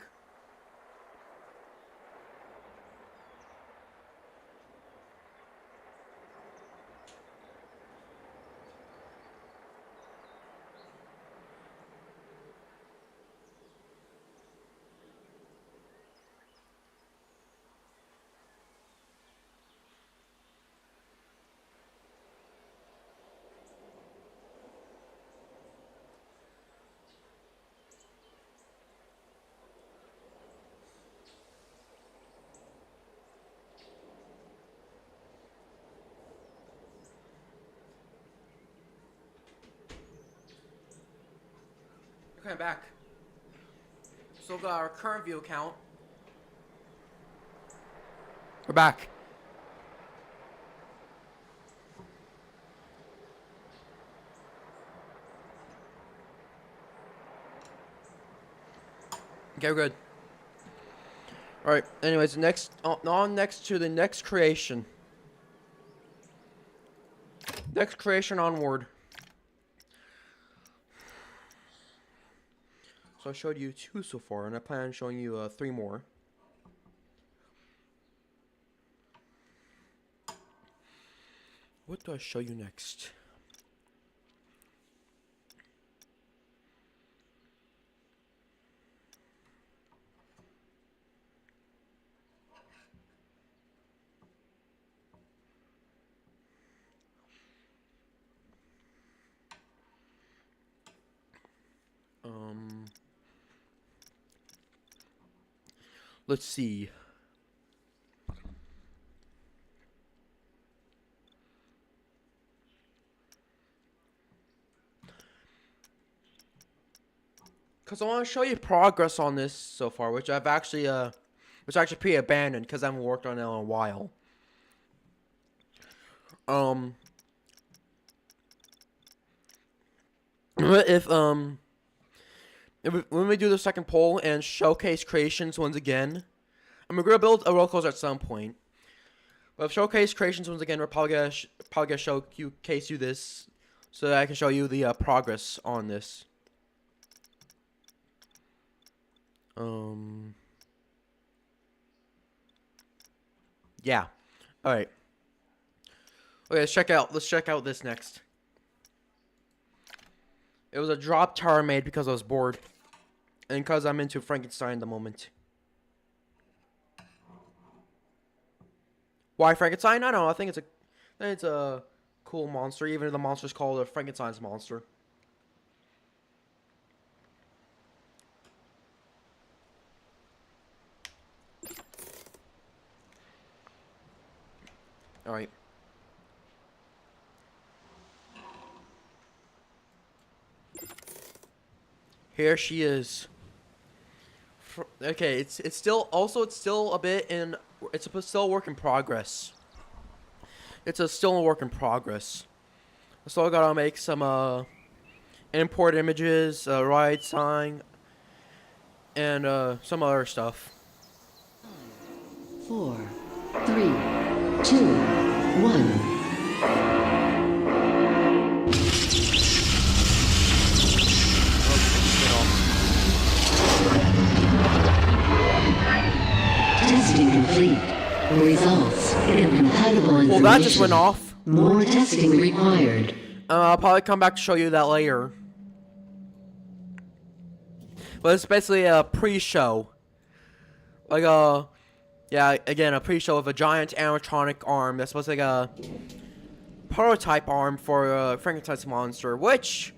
Okay, I'm back. Still got our current view count. We're back. Okay, we're good. Alright, anyways, next to the next creation. Next creation onward. So I showed you 2 so far, and I plan on showing you 3 more. What do I show you next? Let's see. Cause I want to show you progress on this so far, which I've actually pre-abandoned because I haven't worked on it in a while. If when we do the second poll and showcase creations once again, I mean, we're gonna build a roller coaster at some point. But if showcase creations once again, we're probably gonna showcase you this so that I can show you the progress on this. Yeah. All right. Okay, let's check out this next. It was a drop tower made because I was bored. And because I'm into Frankenstein at the moment. Why Frankenstein? I don't know. I think it's a cool monster, even if the monster's called a Frankenstein's monster. All right. Here she is. Okay, it's still a bit in still a work in progress. Still a work in progress. So I gotta make some import images, ride sign, and some other stuff. 4, 3, 2, 1. Testing complete. Results incompatible information. Well, that just went off. More testing required. I'll probably come back to show you that later. But it's basically a pre-show. Like yeah, again, a pre-show of a giant animatronic arm that's supposed to be like a prototype arm for Frankenstein's monster, which,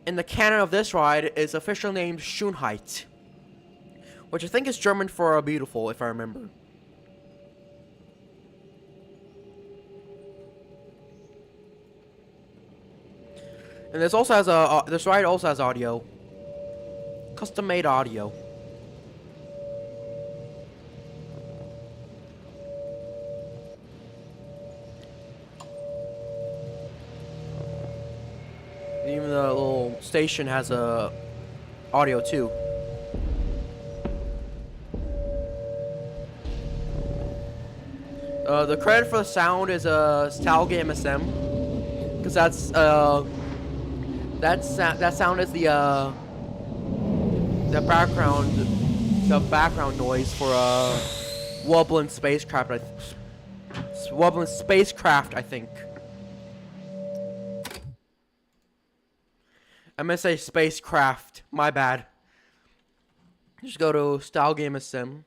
in the canon of this ride, is officially named Schönheit, which I think is German for beautiful, if I remember. And this also has this ride also has audio, custom-made audio. Even the little station has audio too. The credit for the sound is Stalga MSM, because that sound is the background noise for wobbling spacecraft. Wobbling spacecraft, I think. I'm gonna say spacecraft. My bad. Just go to Style Game Sim.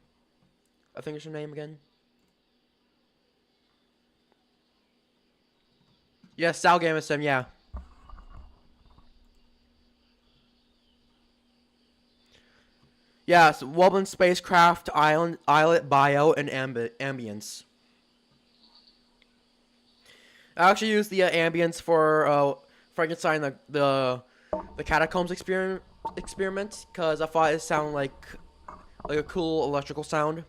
I think it's your name again. Yeah, Style Game Sim. Yeah. Yeah, so wobbling spacecraft, islet bio, and ambience. I actually used the ambience for Frankenstein the catacombs experiment because I thought it sounded like a cool electrical sound.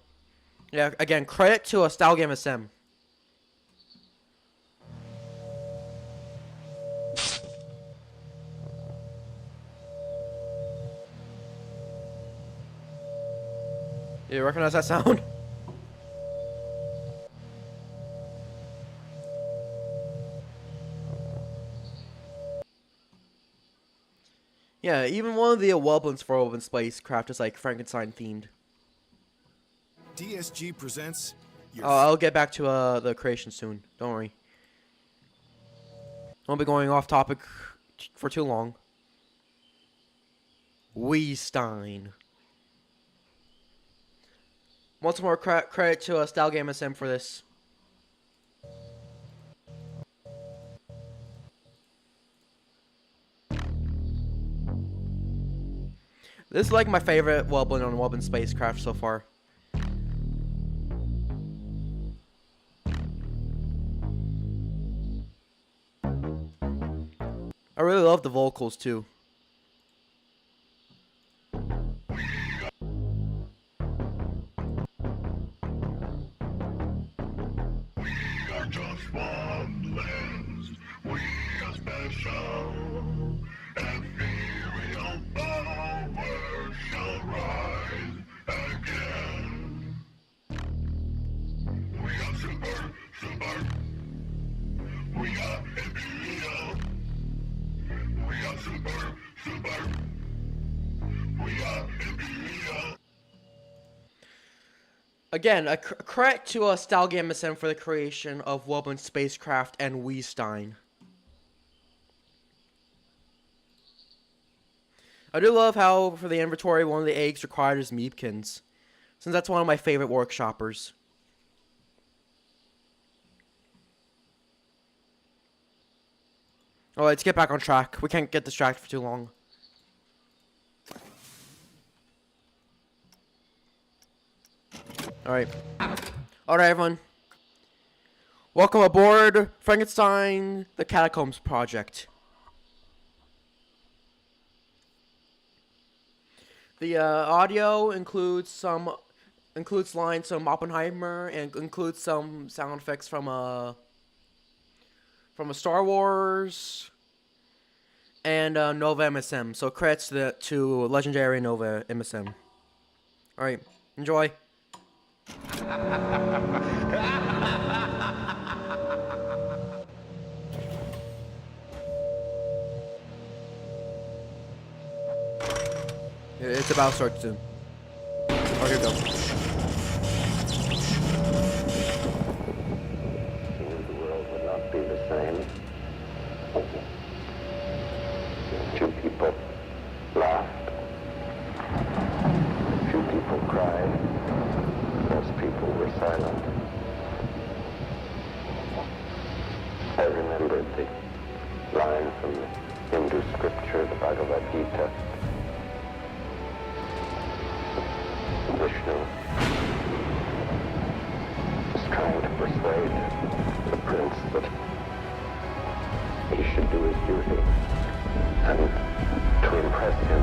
Yeah, again, credit to a Style Game SM. You recognize that sound? Yeah, even one of the wobblins for open spacecraft is like Frankenstein themed. DSG presents. I'll get back to the creation soon. Don't worry. Won't be going off topic for too long. Weestein. Once more credit to Style Game SM for this. This is like my favorite Woblin on Woblin spacecraft so far. I really love the vocals too. Just one lens, we are special. Ethereal power shall rise again. We are super. We are imperial. We are super. We are imperial. Again, a credit to Style Game SM for the creation of Woblin spacecraft and Weestein. I do love how, for the inventory, one of the eggs required is Meepkins, since that's one of my favorite workshoppers. Alright, let's get back on track. We can't get distracted for too long. Alright. Alright, everyone. Welcome aboard Frankenstein, the Catacombs Project. The audio includes lines from Oppenheimer and includes some sound effects from a Star Wars and Nova MSM. So credits to legendary Nova MSM. All right, enjoy. It's about to start soon. Oh, here we go. The world would not be the same. Two people laughed. Few people cried. Most people were silent. I remembered the line from the Hindu scripture, the Bhagavad Gita. Vishnu was trying to persuade the prince that he should do his duty, and to impress him,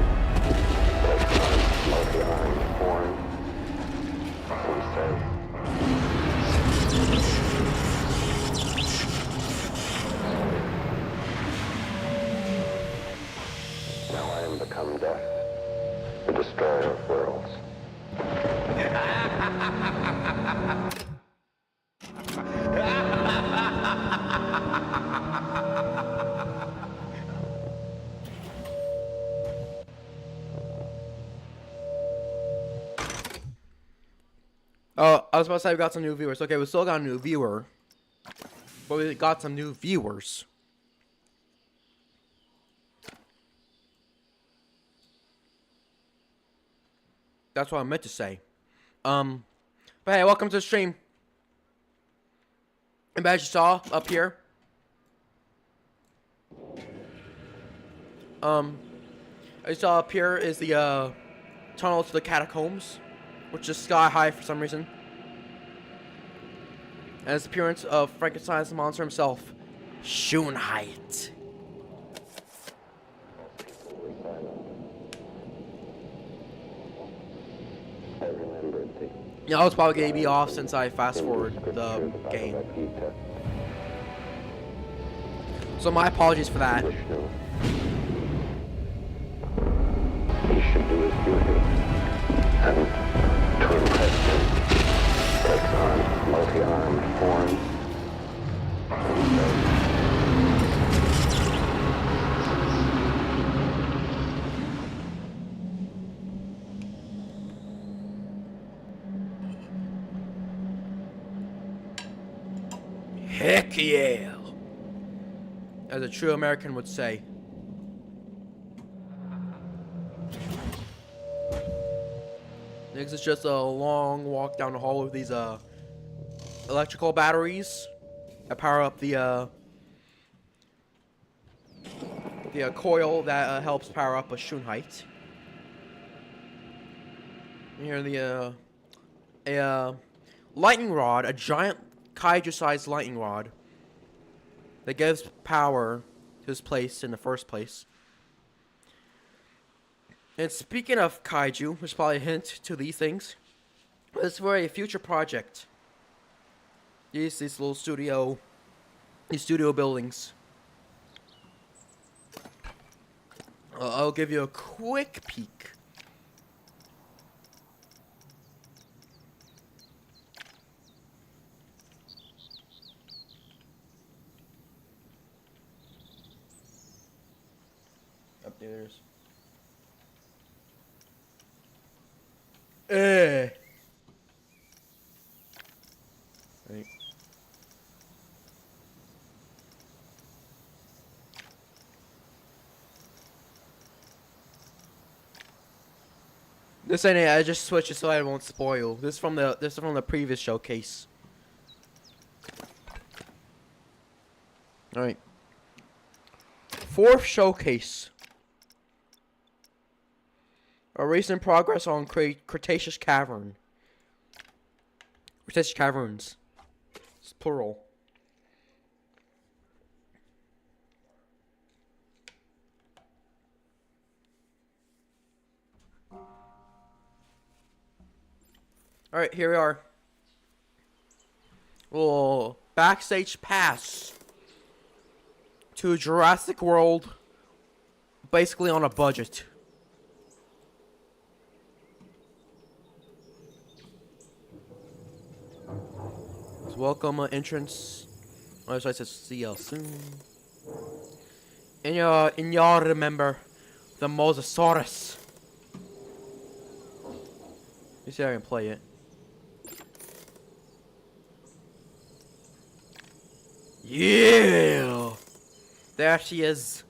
takes on multi-armed form and says, "Now I am become death, the destroyer of worlds." Oh, I was about to say we got some new viewers. Okay, we still got a new viewer, but we got some new viewers. That's what I meant to say. But hey, welcome to the stream. And as you saw up here, as you saw up here is the tunnel to the catacombs, which is sky high for some reason. And it's the appearance of Frankenstein's monster himself, Schoenheit. I remembered the Yeah, I was probably gonna be off since I fast forward the game. So my apologies for that. Vishnu. He should do his duty, and to impress him, takes on multi-armed form and says, Heck yeah! As a true American would say. Next is just a long walk down the hall with these electrical batteries that power up the coil that helps power up a Schoenheit. And here a lightning rod, a giant kaiju-sized lightning rod that gives power to this place in the first place. And speaking of kaiju, there's probably a hint to these things. This is for a future project. These little studio buildings. I'll give you a quick peek. Updaters. Right. This ain't it. I just switched it so I won't spoil. This is from the previous showcase. All right. Fourth showcase. A recent progress on Cretaceous Cavern. Cretaceous Caverns. It's plural. Alright, here we are. Oh, backstage pass to Jurassic World, basically on a budget. So welcome entrance. Oh, so I said see y'all soon. And y'all remember the Mosasaurus. You see, I can play it. Yeah, there she is.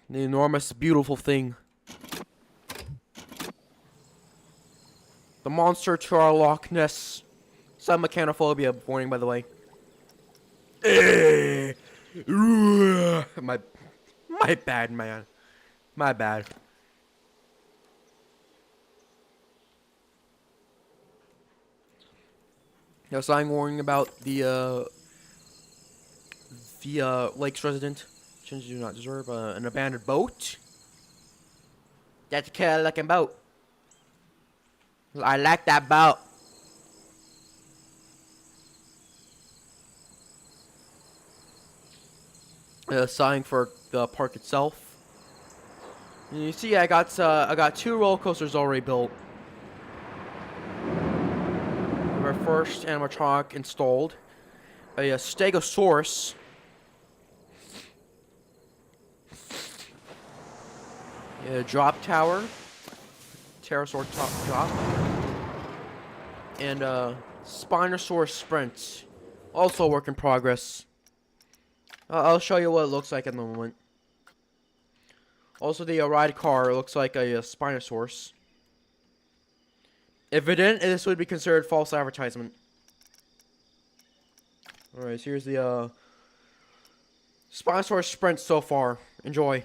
The enormous, beautiful thing. The monster to our Loch Ness. Some mechanophobia warning, by the way. My bad, man. My bad. No sign warning about the lake's resident. Changes do not deserve an abandoned boat. That's a killer looking boat. I like that boat. Sign for the park itself. And you see, I got 2 roller coasters already built. Our first animatronic installed, a Stegosaurus. A drop tower, pterosaur top drop, and Spinosaurus sprint, also a work in progress. I'll show you what it looks like in the moment. Also, the ride car looks like a Spinosaurus. If it didn't, this would be considered false advertisement. Alright, so here's the Spinosaurus sprint so far. Enjoy.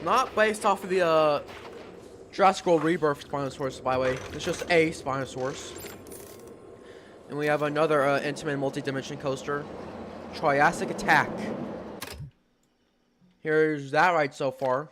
Not based off of the Jurassic World Rebirth Spinosaurus, by the way. It's just a Spinosaurus. And we have another intimate multi-dimension coaster, Triassic Attack. Here's that ride so far.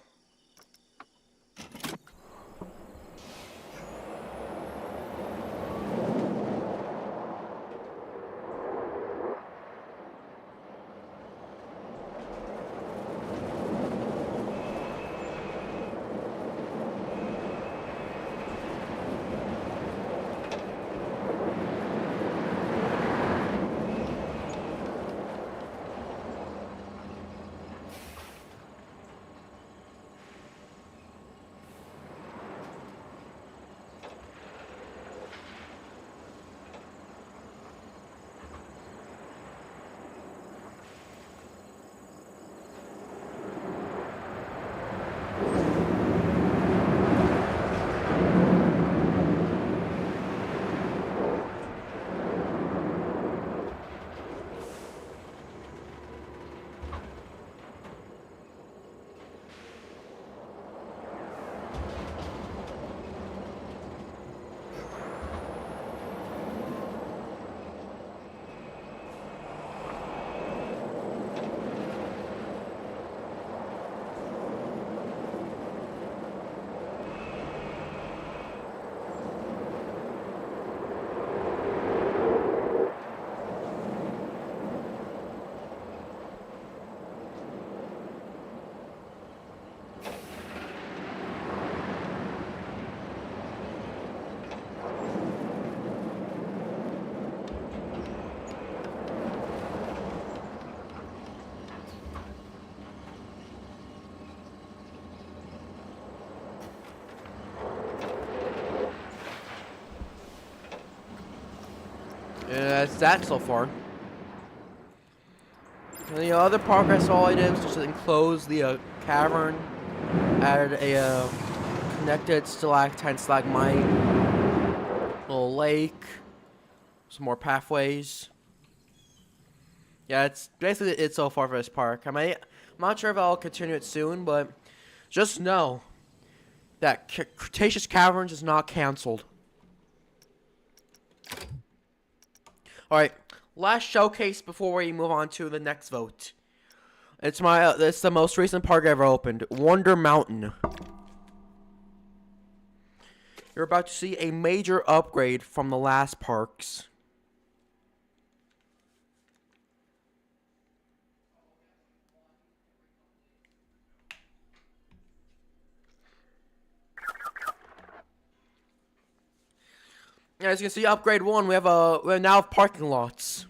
That's that so far. And the other progress all I did was just enclose the cavern, added a connected stalactite stalagmite, little lake, some more pathways. Yeah, it's basically it so far for this park. I'm not sure if I'll continue it soon, but just know that Cretaceous Caverns is not canceled. Alright, last showcase before we move on to the next vote. It's the most recent park I ever opened, Wonder Mountain. You're about to see a major upgrade from the last parks. As you can see, upgrade 1, we now have parking lots.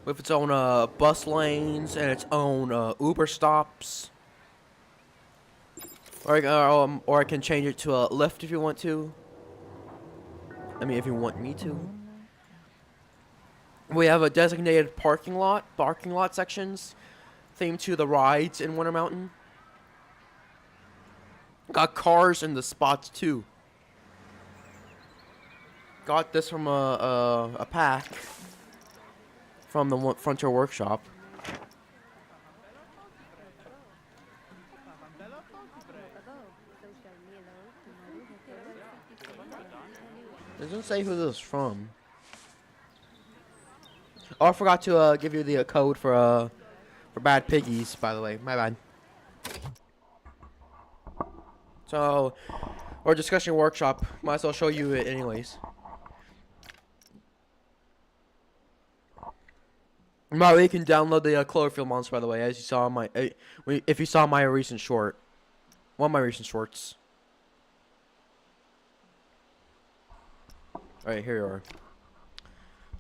With its own bus lanes and its own Uber stops. Or I can change it to a Lyft if you want to. I mean, if you want me to. We have a designated parking lot sections themed to the rides in Wonder Mountain. Got cars in the spots too. Got this from a pack from the Frontier Workshop. It doesn't say who this is from. Oh, I forgot to give you the code for bad piggies. By the way, my bad. So, or discussion workshop. Might as well show you it anyways. By the way, you can download the Cloverfield monster. By the way, as you saw in my, if you saw my recent short, one of my recent shorts. All right, here you are.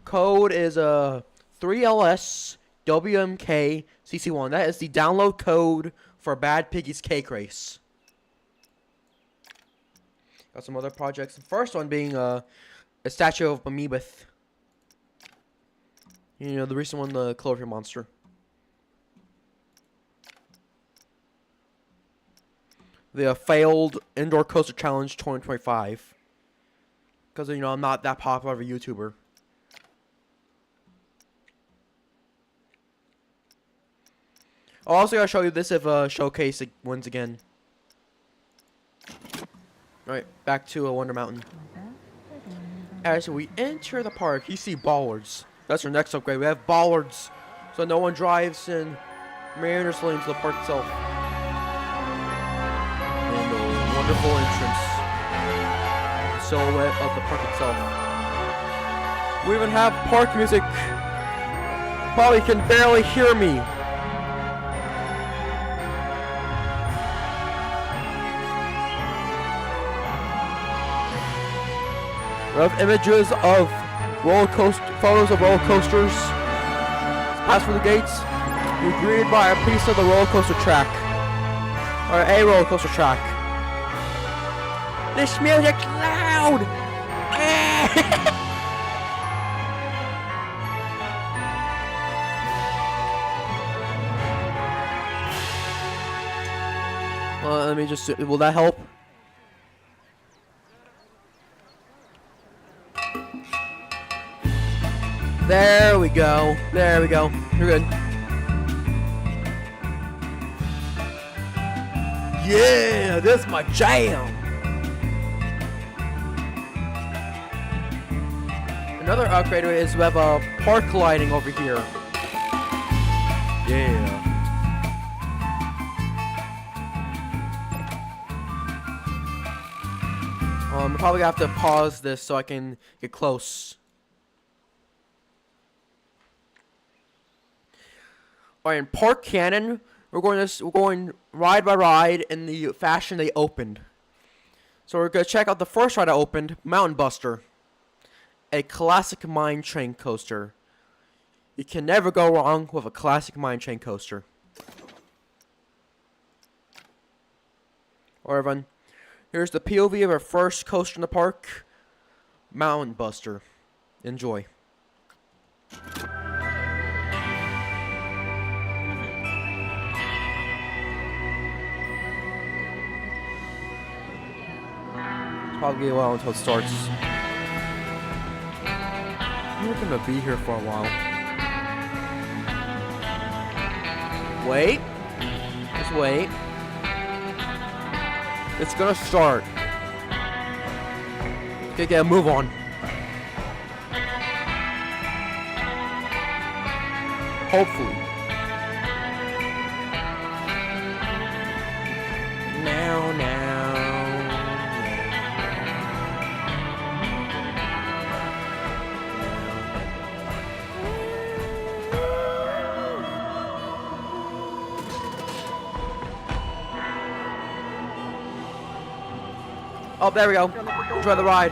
Code is 3LS WMK CC1. That is the download code for Bad Piggy's Cake Race. Got some other projects. The first one being a statue of Amoebith. You know, the recent one, the Cloverfield monster. The failed indoor coaster challenge 2025. Because, you know, I'm not that popular of a YouTuber. I'll also gotta show you this if showcase it wins again. Alright, back to Wonder Mountain. As we enter the park, you see bollards. That's our next upgrade. We have bollards, so no one drives in Mariner's Lane to the park itself. And the wonderful entrance silhouette of the park itself. We even have park music. Probably can barely hear me. We have images of photos of roller coasters. Pass through the gates. You're greeted by a piece of the roller coaster track, or a roller coaster track. This music's loud. Well, let me just. Will that help? There we go. There we go. You're good. Yeah, this is my jam. Another upgrade is we have a park lighting over here. Yeah. I'm probably gonna have to pause this so I can get close. Alright, in Park Cannon, we're going ride by ride in the fashion they opened. So we're gonna check out the first ride I opened, Mountain Buster, a classic mine train coaster. You can never go wrong with a classic mine train coaster. Alright, everyone. Here's the POV of our first coaster in the park, Mountain Buster. Enjoy. Probably a while until it starts. We're gonna be here for a while. Wait. Just wait. It's gonna start. Okay, move on. Hopefully. Now. Oh, there we go. Enjoy the ride.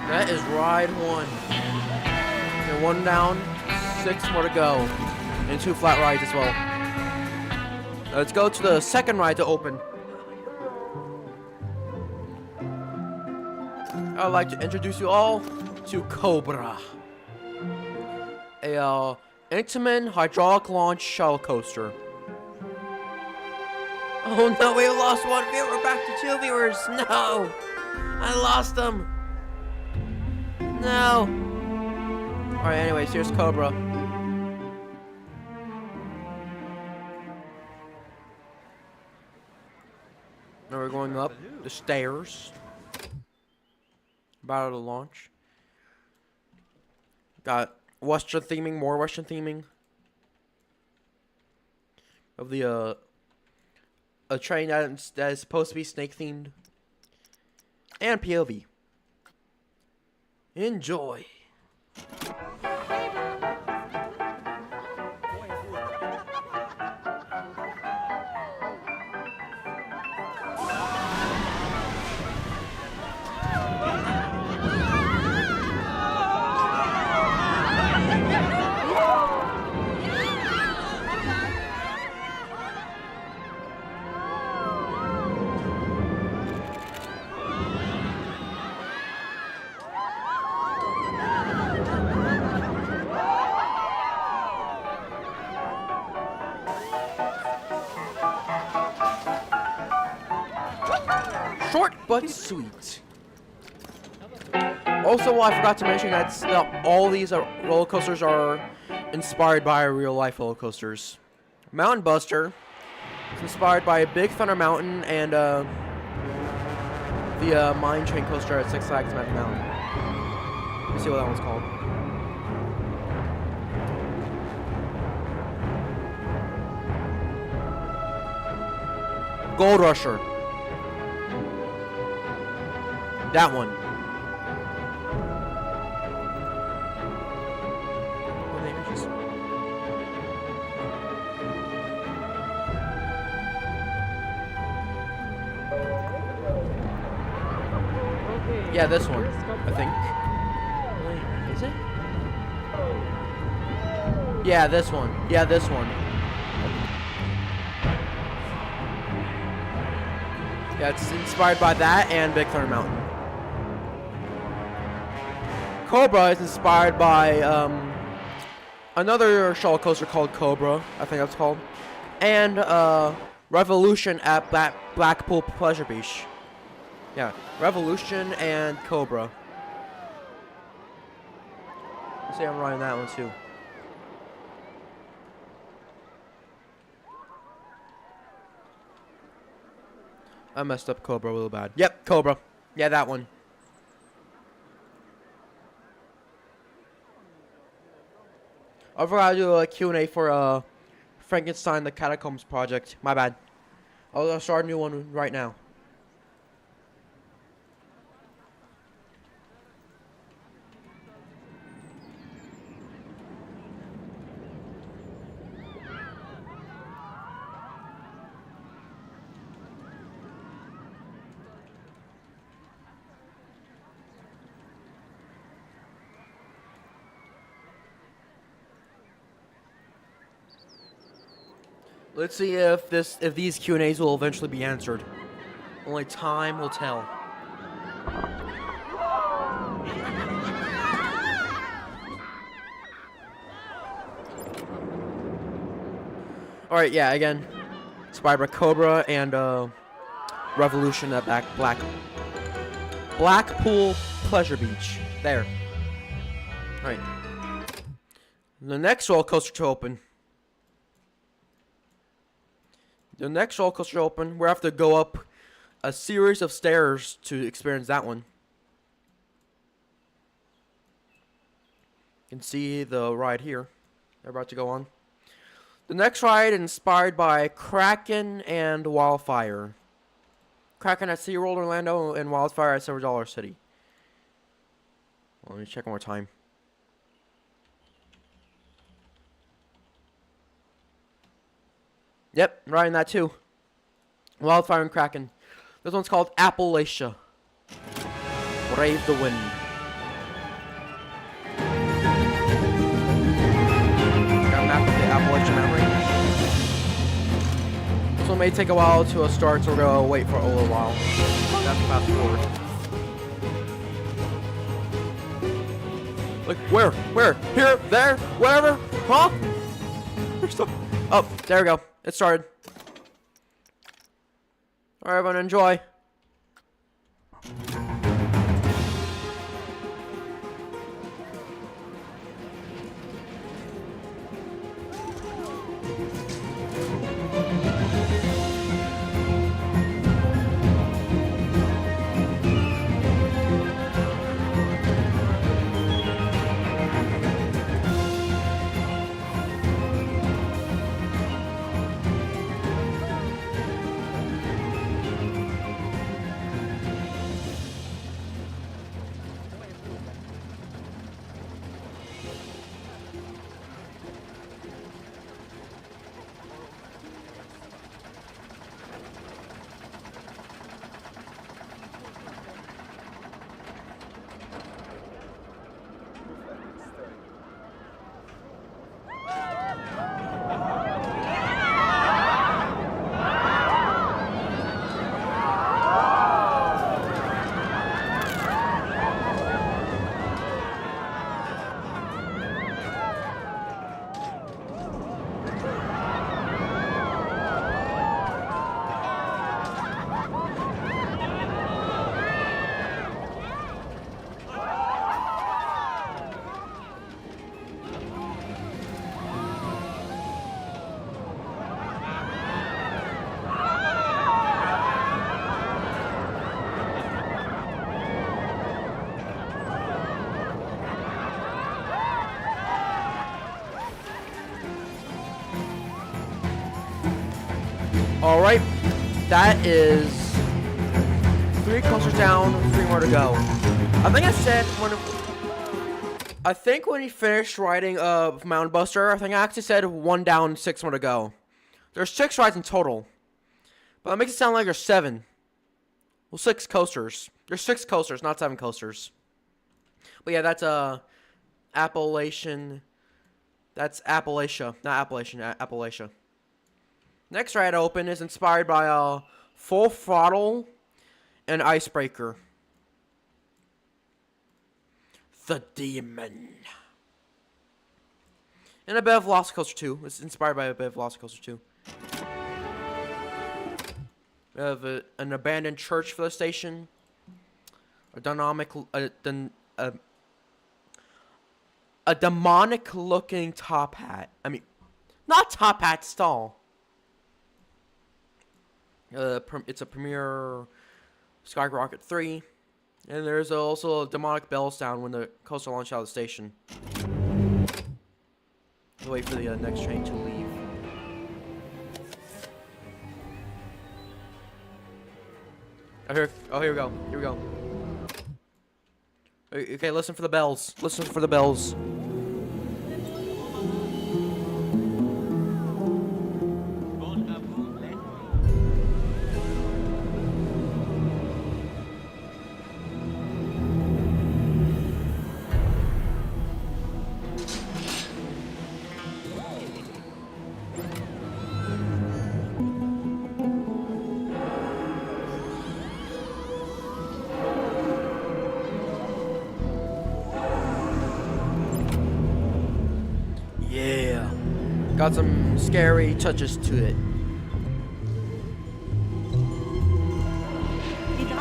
That is ride 1. And 1 down, 6 more to go. And 2 flat rides as well. Let's go to the second ride to open. I'd like to introduce you all to Cobra, a Intamin hydraulic launch shuttle coaster. Oh no, we lost 1 viewer. Back to 2 viewers. No, I lost them. No. Alright, anyways, here's Cobra. Now we're going up the stairs. About to launch. Got Western theming, more Western theming. Of the, a train that is supposed to be snake themed. And POV. Enjoy. but sweet. Also, I forgot to mention that all these roller coasters are inspired by real life roller coasters. Mountain Buster is inspired by Big Thunder Mountain and the Mine Train coaster at Six Flags Magic Mountain. Let's see what that one's called. Gold Rusher. That one. What are the images? Yeah, this one, I think. Wait, is it? Yeah, this one. Yeah, this one. Yeah, it's inspired by that and Big Thunder Mountain. Cobra is inspired by another shuttle coaster called Cobra, I think that's called, and Revolution at Blackpool Pleasure Beach. Yeah, Revolution and Cobra. Let's see, I'm riding that one too. I messed up Cobra a little bad. Yep, Cobra. Yeah, that one. I forgot to do a Q&A for Frankenstein the Catacombs project. My bad. I'll start a new one right now. Let's see if these Q&As will eventually be answered. Only time will tell. Alright, yeah, again. Inspired by Cobra and Revolution at Blackpool Pleasure Beach. There. Alright. The next roller coaster to open. The next roller coaster open, we have to go up a series of stairs to experience that one. You can see the ride here. They're about to go on. The next ride inspired by Kraken and Wildfire. Kraken at SeaWorld Orlando and Wildfire at Silver Dollar City. Well, let me check one more time. Yep, riding that too. Wildfire and Kraken. This one's called Appalachia. Brave the wind. Got a map of the Appalachian Mountain Range. This one may take a while to start, so we're gonna wait for a little while. That's fast forward. Like where? Here? There? Wherever? Huh? Oh, there we go. It started. Alright, everyone, enjoy. All right, that is 3 coasters down, 3 more to go. I think I said when he finished riding Mountain Buster, I think I actually said 1 down, 6 more to go. There's 6 rides in total, but that makes it sound like there's 7. Well, 6 coasters. There's 6 coasters, not 7 coasters. But yeah, that's Appalachian. That's Appalachia, not Appalachian, Appalachia. Next ride open is inspired by Full Throttle and Icebreaker. The Demon. And a bit of Velocicoaster 2. It's inspired by a bit of Velocicoaster 2. We have an abandoned church for the station. A demonic looking top hat. I mean, not top hat stall. It's a Premier Skyrocket 3. And there's also a demonic bell sound when the coaster launches out of the station. We'll wait for the next train to leave. Here we go. Here we go. Okay, listen for the bells. Listen for the bells. Got some scary touches to it.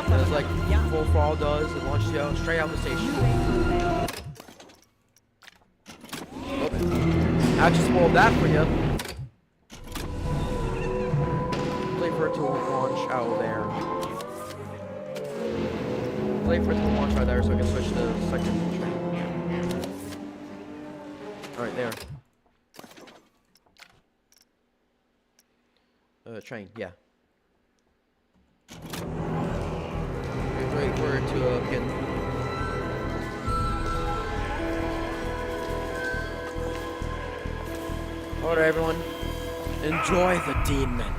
Just like Full Throttle does, it launches you straight out the station. I just spoiled that for you. Wait for it to launch out there. Wait for it to launch right there so I can switch to the second train. Alright, there. Train, yeah. Wait for it to begin. Alright, everyone. Enjoy the demon.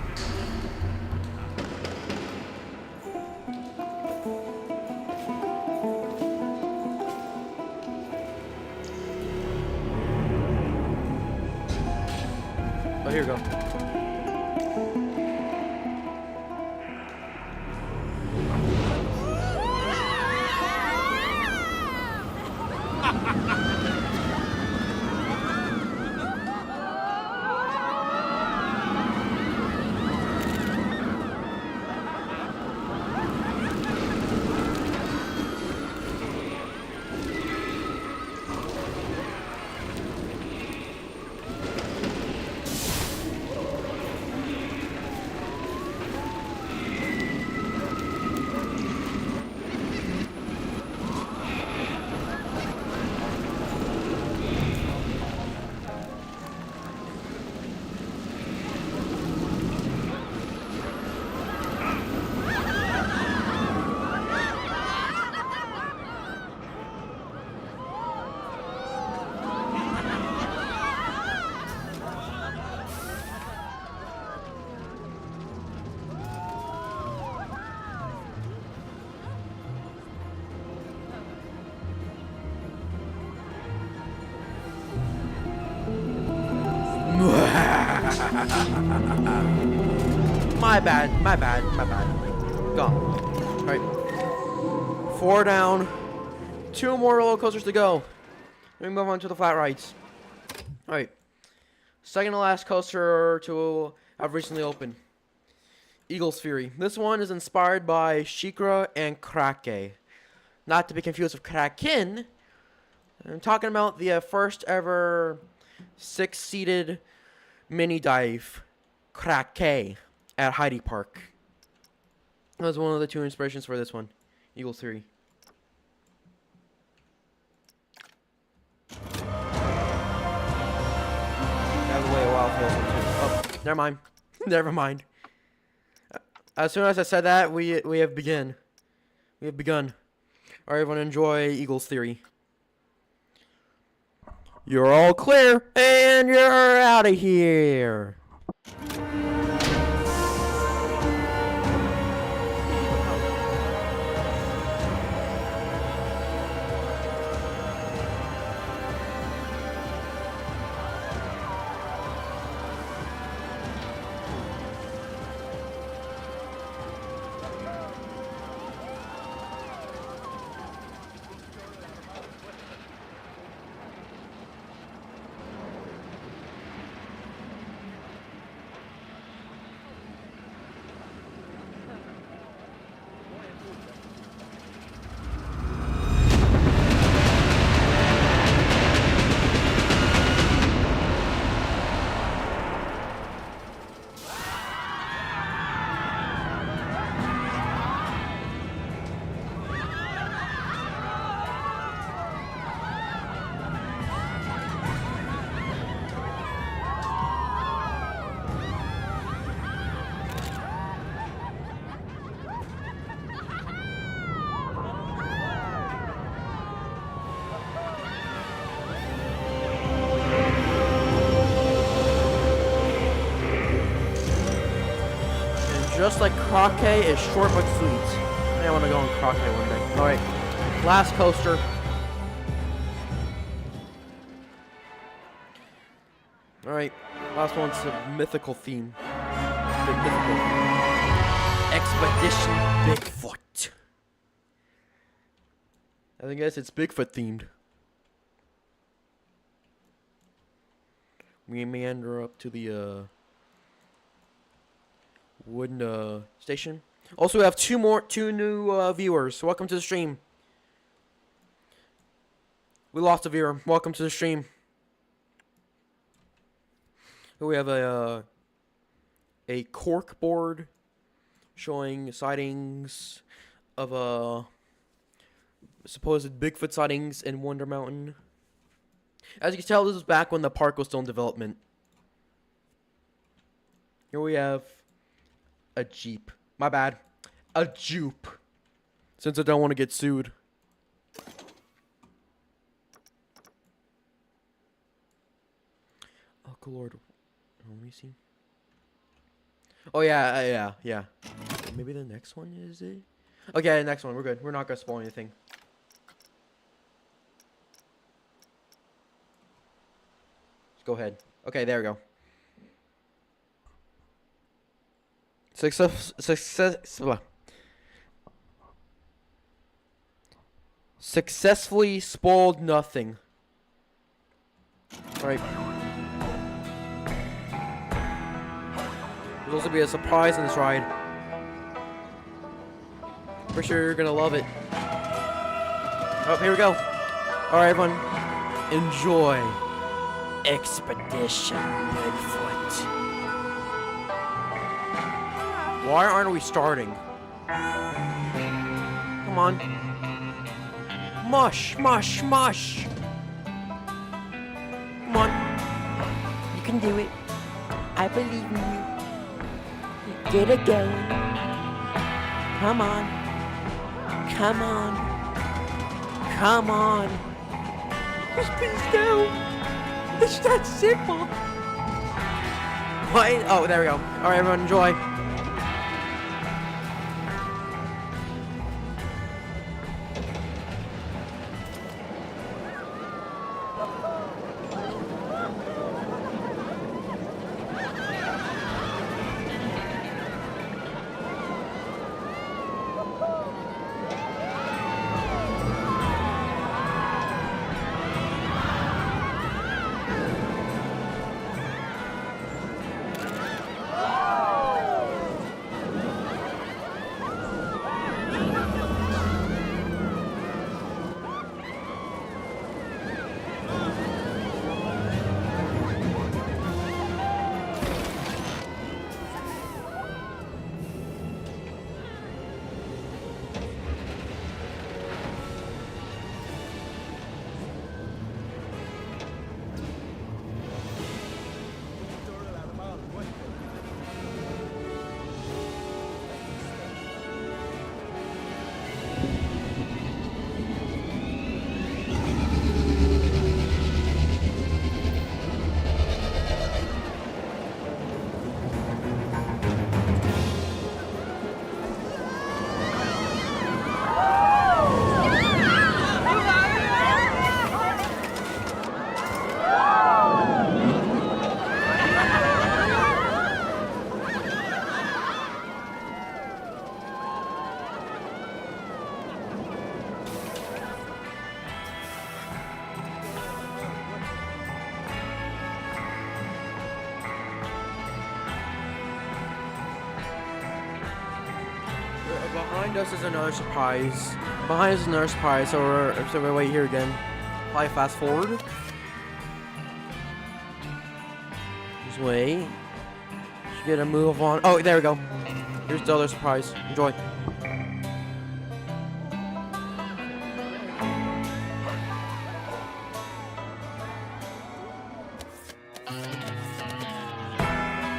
Oh, here we go. My bad. Gone. Alright. 4 down. 2 more roller coasters to go. Let me move on to the flat rides. Alright. Second to last coaster to have recently opened. Eagle's Fury. This one is inspired by Shikra and Krake. Not to be confused with Kraken. I'm talking about the first ever 6-seated mini dive. Krake. At Heidi Park. That was one of the 2 inspirations for this one. Eagle's Fury. That was way a while for this one too. Oh, never mind. Never mind. As soon as I said that, we have begun. We have begun. Alright, everyone, enjoy Eagle's theory. You're all clear, and you're out of here. Just like croquet is short but sweet. I want to go on croquet one day. Alright, last coaster. Alright, last one's a mythical theme. Big mythical. Expedition Bigfoot. I guess it's Bigfoot themed. We meander up to the wooden station. Also, we have two new viewers. Welcome to the stream. We lost a viewer. Welcome to the stream. We have a cork board showing sightings of supposed Bigfoot sightings in Wonder Mountain. As you can tell, this was back when the park was still in development. Here we have a Jeep. My bad. A Jupe. Since I don't want to get sued. Oh, good lord. Let me see. Oh, yeah. Maybe the next one is it? Okay, the next one. We're good. We're not going to spoil anything. Let's go ahead. Okay, there we go. Successfully spoiled nothing. Alright. There's also be a surprise in this ride. Pretty sure you're gonna love it. Oh, here we go. Alright, everyone. Enjoy Expedition Bigfoot. Why aren't we starting? Come on. Mush, mush, mush. Come on. You can do it. I believe in you. Get it going. Come on. Come on. Come on. Just please go. It's that simple. What? Oh, there we go. Alright, everyone, enjoy. Behind us is another surprise. Behind us is another surprise, so we're wait here again. Probably fast forward. Just wait. Should get a move on. Oh, there we go. Here's the other surprise. Enjoy.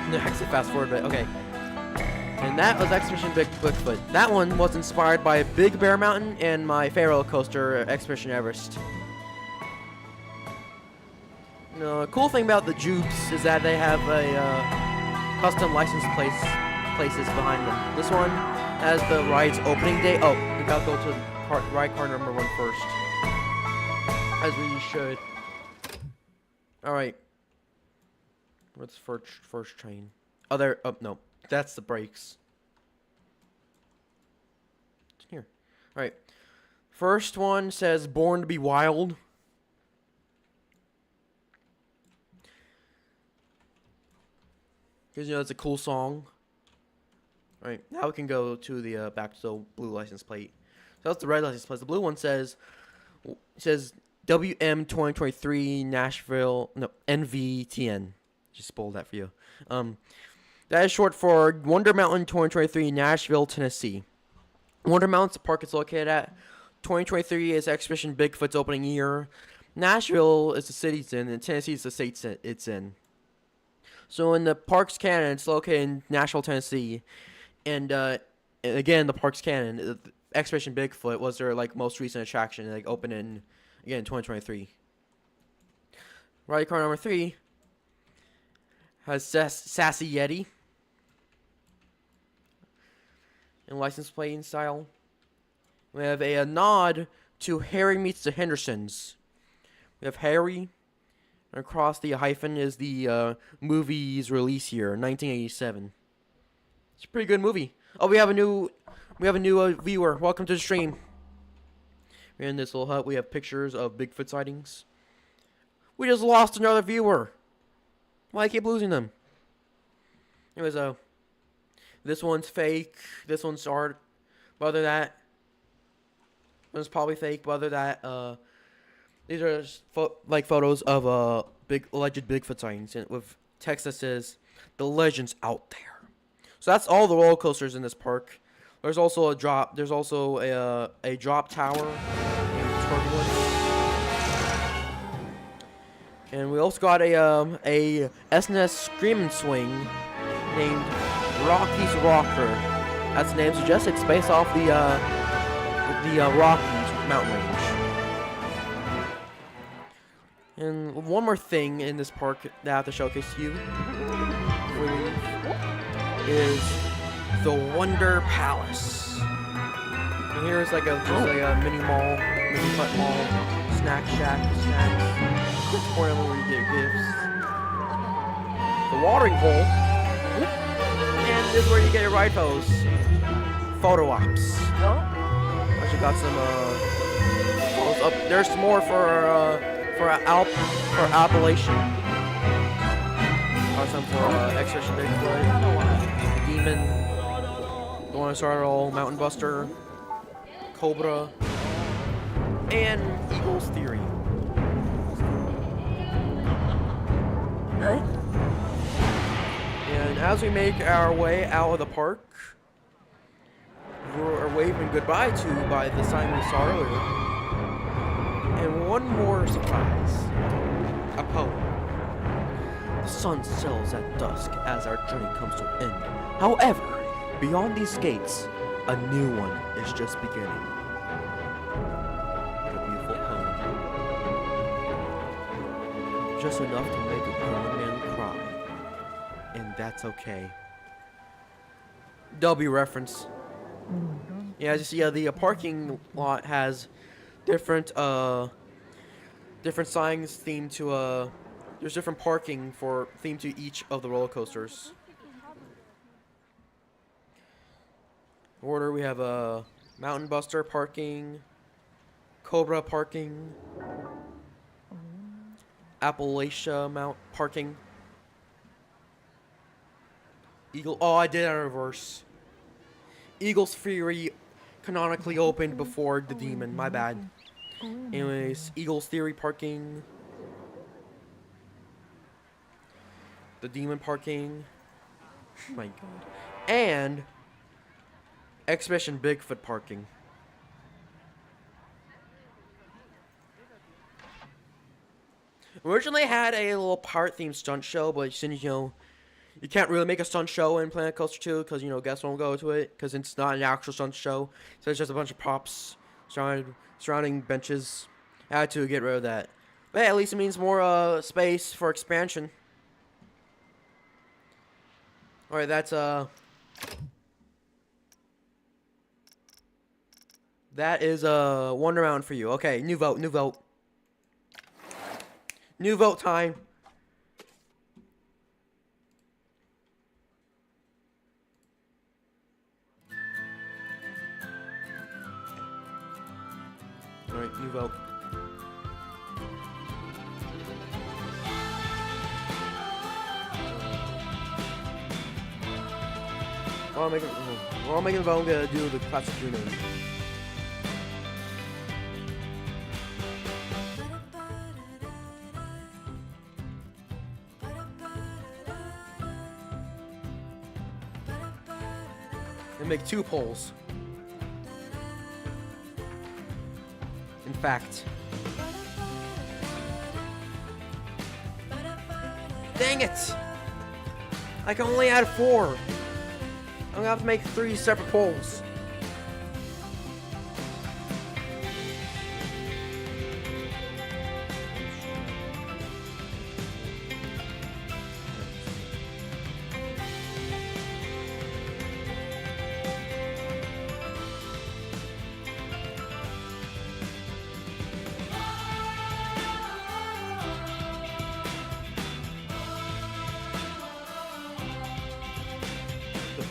No, actually fast forward, but okay. And that was Expedition Bigfoot. That one was inspired by Big Bear Mountain and my Pharaoh coaster, Expedition Everest. The cool thing about the Jupes is that they have a custom license places behind them. This one has the ride's opening day. Oh, we gotta go to ride car number 1 first, as we should. All right. What's first train? Oh, there. Oh, no. That's the brakes. Here. All right. First one says "Born to be Wild." Because, you know, it's a cool song. All right. Now we can go to the back to the blue license plate. So that's the red license plate. The blue one says WM 2023 Nashville. No, NVTN. Just spoiled that for you. That is short for Wonder Mountain 2023 Nashville, Tennessee. Wonder Mountain's the park it's located at. 2023 is Expedition Bigfoot's opening year. Nashville is the city it's in, and Tennessee is the state it's in. So in the park's canon, it's located in Nashville, Tennessee. And again, the park's canon, Expedition Bigfoot was their most recent attraction, opened in 2023. Ride car number 3 has Sassy Yeti in license plate style. We have a nod to Harry Meets the Hendersons. We have Harry, and across the hyphen is the movie's release year, 1987. It's a pretty good movie. Oh, we have a new viewer. Welcome to the stream. We're in this little hut. We have pictures of Bigfoot sightings. We just lost another viewer. Why I keep losing them? Anyways, this one's fake. This one's art. But other than that, one's probably fake. But other than that, these are just photos of alleged Bigfoot sightings with text that says "The legend's out there." So that's all the roller coasters in this park. There's also a drop. There's also a drop tower. And we also got a SNS Scream and Swing named Rocky's Rocker. As the name suggests, it's based off the Rockies mountain range. And one more thing in this park that I have to showcase to you is the Wonder Palace. And here's a mini mall, mini hut mall, snack shack, snacks. Where you get your gifts. The watering hole. And this is where you get your ride photos. Photo ops. Actually got some photos up. There's more for Appalachian. Got some for Expedition Bigfoot, Demon, the one that started all, Mountain Buster, Cobra, and Eagle's Theory. And as we make our way out of the park, we're waving goodbye by the sign we saw earlier. And one more surprise. A poem. The sun sells at dusk as our journey comes to an end. However, beyond these gates, a new one is just beginning. A beautiful poem. Just enough to make a grown man cry. And that's okay. W reference. Yeah, just the parking lot has different signs themed to there's different parking themed to each of the roller coasters. In order, we have Mountain Buster parking, Cobra parking, Appalachia Mount parking, Eagle. Oh, I did it in reverse. Eagle's Fury canonically opened before the demon. My bad. Anyways, Eagles Theory parking. The demon parking. My god. And Exhibition Bigfoot parking. Originally had a little part themed stunt show, but since you can't really make a stunt show in PlanCo2 because guests won't go to it because it's not an actual stunt show. So it's just a bunch of props surrounding benches. I had to get rid of that. But hey, at least it means more space for expansion. All right, that's that is one round for you. Okay, new vote. New vote time. Alright, new vote. We're all making a vote. I'm gonna do the classic Juno. And make 2 polls. In fact. Dang it! I can only add 4. I'm gonna have to make 3 separate polls.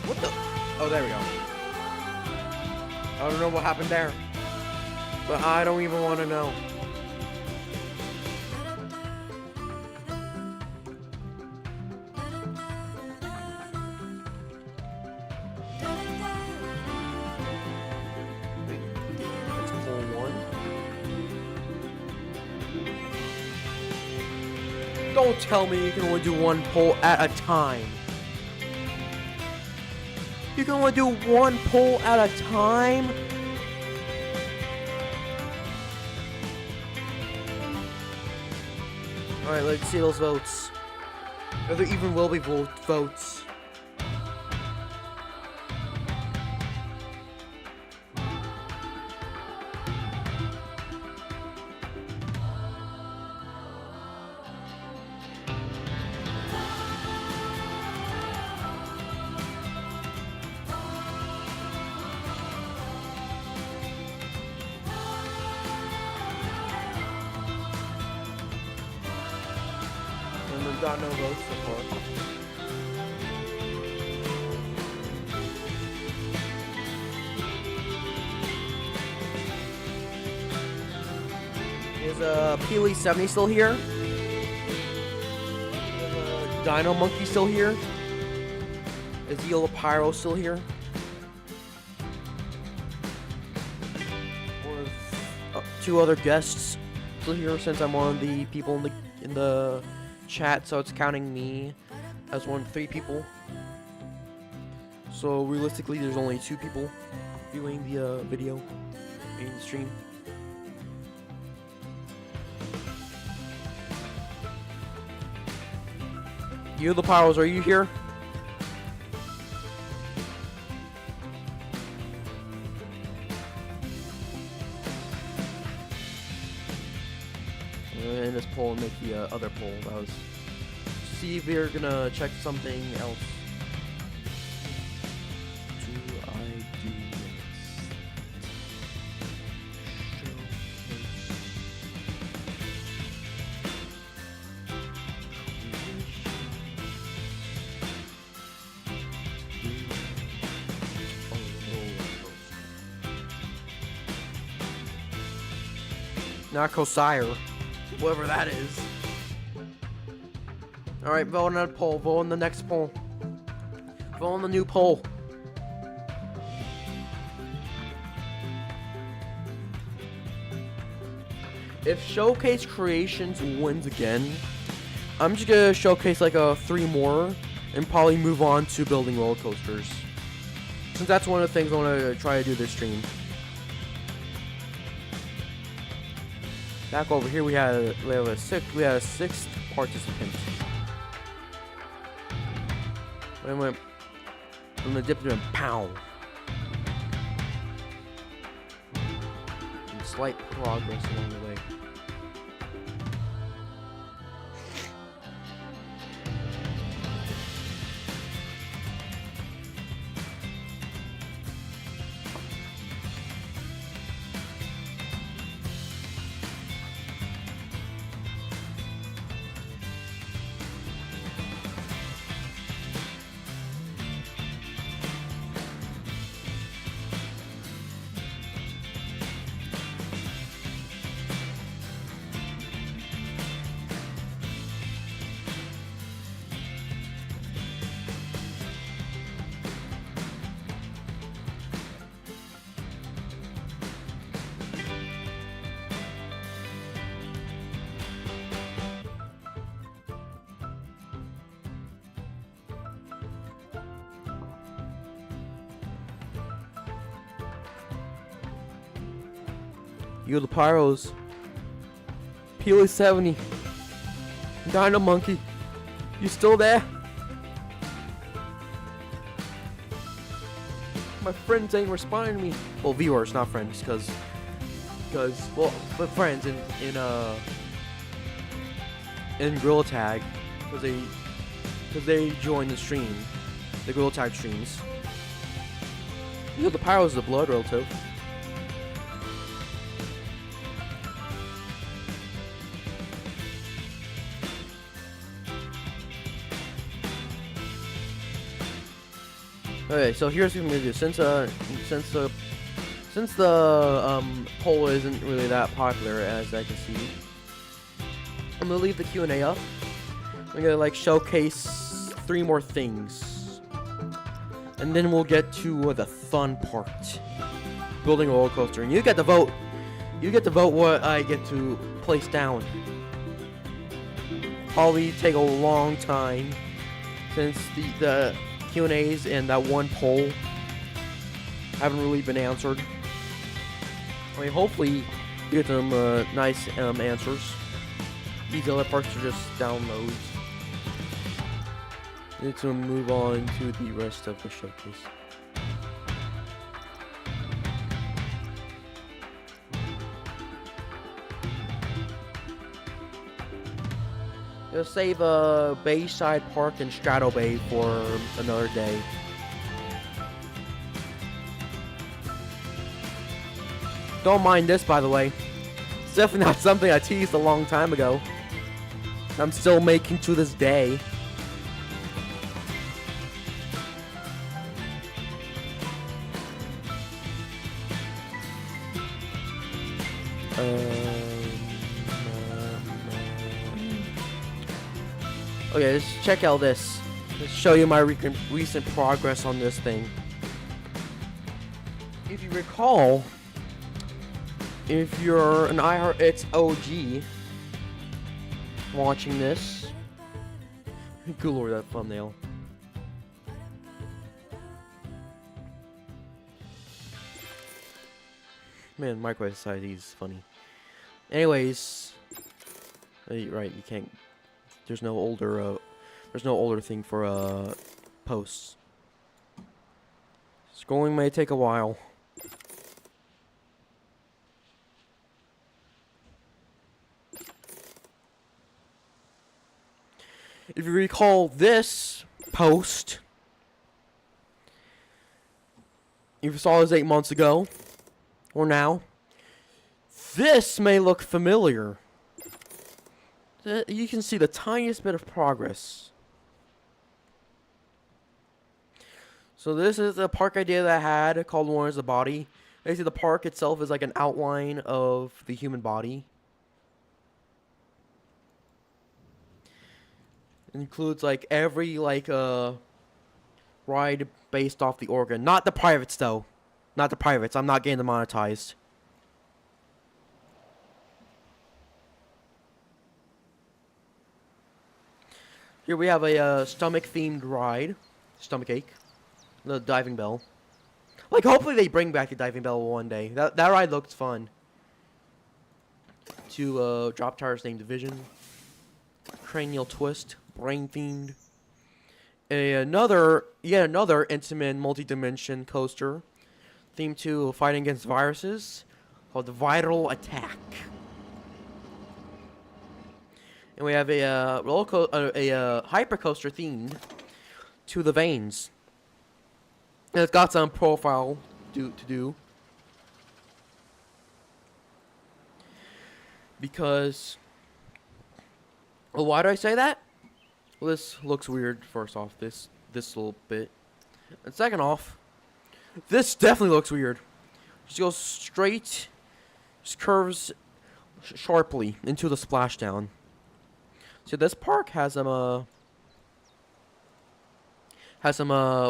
What the? Oh, there we go. I don't know what happened there. But I don't even want to know. Wait, that's poll 1. Don't tell me you can only do 1 poll at a time. You can only do 1 poll at a time? Alright, let's see those votes. If there even will be votes. And we've got no votes so far. Is Peely 70 still here? Is Dino Monkey still here? Is Yellow Pyro still here? Or is 2 other guests still here since I'm one of the people in the chat, so it's counting me as 3 people. So realistically, there's only 2 people viewing the video in the stream. You, the Pyros, are you here? And this poll and make the other poll. That was. See if we're gonna check something else. Do I do this? Narco Sire. Whatever that is. Alright, vote on that poll. Vote on the next poll. Vote on the new poll. if Showcase Creations wins again, I'm just gonna showcase like 3 more and probably move on to building roller coasters. Since that's one of the things I want to try to do this stream. Back over here, we have a sixth participant. I'm gonna dip it in pow. And slight progress along the way. You the Pyros. Peely 70. Dino Monkey. You still there? My friends ain't responding to me. Well, viewers, not friends, cause well, but friends in Gorilla Tag, cause they join the stream, the Gorilla Tag streams. You the Pyros is a blood relative. Okay, so here's what I'm gonna do. Since the poll isn't really that popular, as I can see, I'm gonna leave the Q&A up. I'm gonna like showcase 3 more things, and then we'll get to the fun part: building a roller coaster. And you get to vote. You get to vote what I get to place down. Probably take a long time since the Q&As and that one poll haven't really been answered. I mean, hopefully you get some nice answers. These other parts are just downloads. Need to move on to the rest of the showcase. Gonna save Bayside Park and Strato Bay for another day. Don't mind this, by the way. It's definitely not something I teased a long time ago. I'm still making to this day. Okay, let's check out this. Let's show you my recent progress on this thing. If you recall, if you're an iHeart's OG watching this, good lord, that thumbnail. Man, microwave society is funny. Anyways, right, you can't. There's no older thing for posts. Scrolling may take a while. If you recall this post, if you saw this 8 months ago, or now, this may look familiar. You can see the tiniest bit of progress. So this is a park idea that I had called One is the Body. Basically, the park itself is like an outline of the human body. It includes like every ride based off the organ. Not the privates though. Not the privates. I'm not getting demonetized. Here we have a stomach-themed ride. Stomach ache. The diving bell. Like, hopefully they bring back the diving bell one day. That ride looks fun. Two drop tires named Division. Cranial twist. Brain-themed. Yet another intimate multi-dimension coaster. Themed to fighting against viruses. Called the Viral Attack. And we have a hyper coaster themed to the veins. And it's got some profile to do. Because, well, why do I say that? Well, this looks weird. First off, this little bit, and second off, this definitely looks weird. Just goes straight, just curves sharply into the splashdown. So this park has some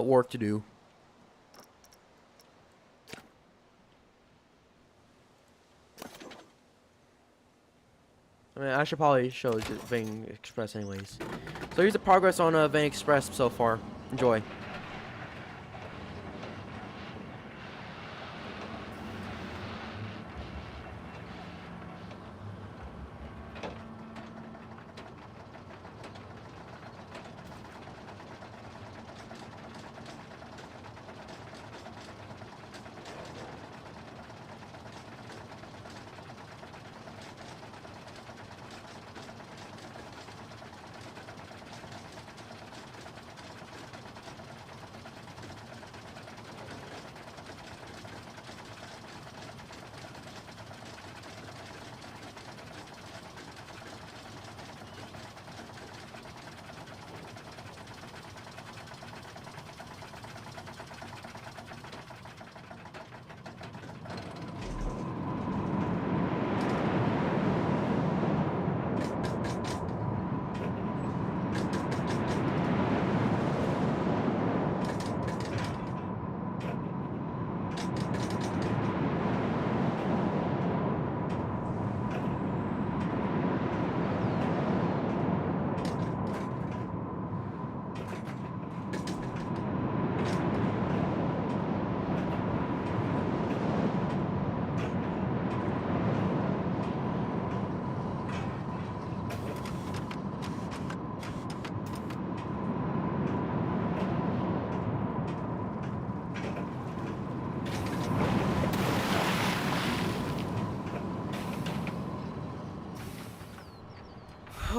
work to do. I mean, I should probably show you Vane Express anyways. So here's the progress on Vane Express so far. Enjoy.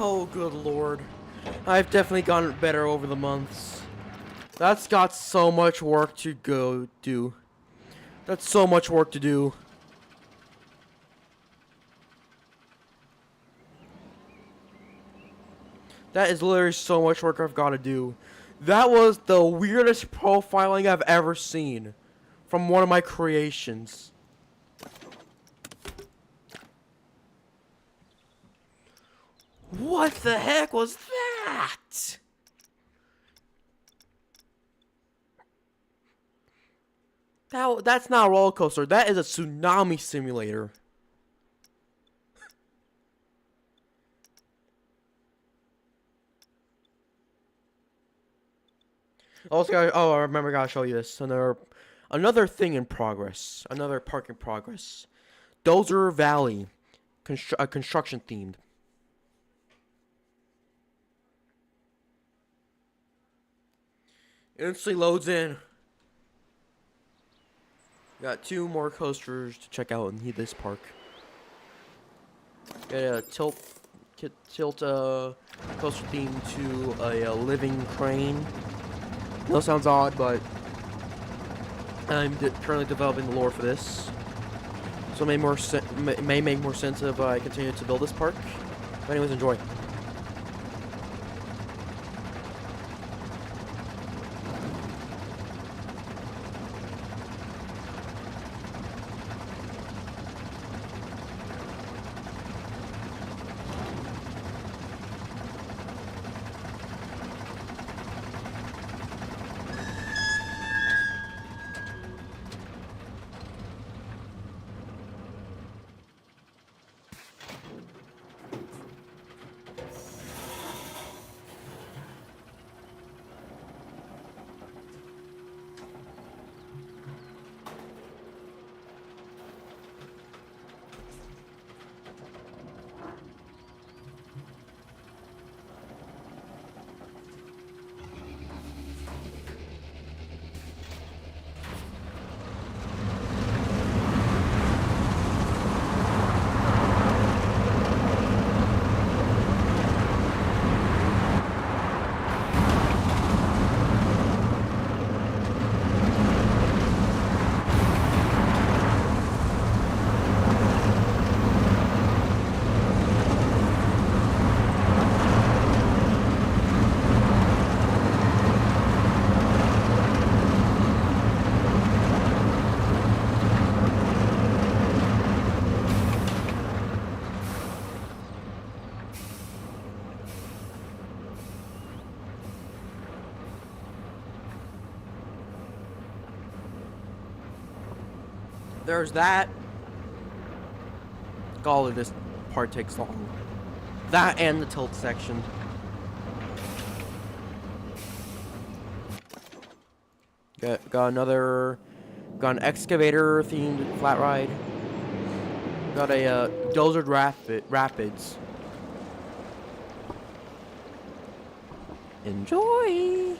Oh, good lord. I've definitely gotten better over the months. That's got so much work to go do. That's so much work to do. That is literally so much work I've got to do. That was the weirdest profiling I've ever seen from one of my creations. What the heck was that? That's not a roller coaster. That is a tsunami simulator. Also, I remember, I gotta show you this. Another thing in progress. Another park in progress. Dozer Valley, construction themed. Instantly loads in. Got two more coasters to check out in this park. Got a tilt coaster theme to a living crane. That sounds odd, but I'm currently developing the lore for this, so it may make more sense if I continue to build this park. But anyways, enjoy. there's that. All of this part takes long. That and the tilt section. Got an excavator themed flat ride. Got a dozered rapids. Enjoy.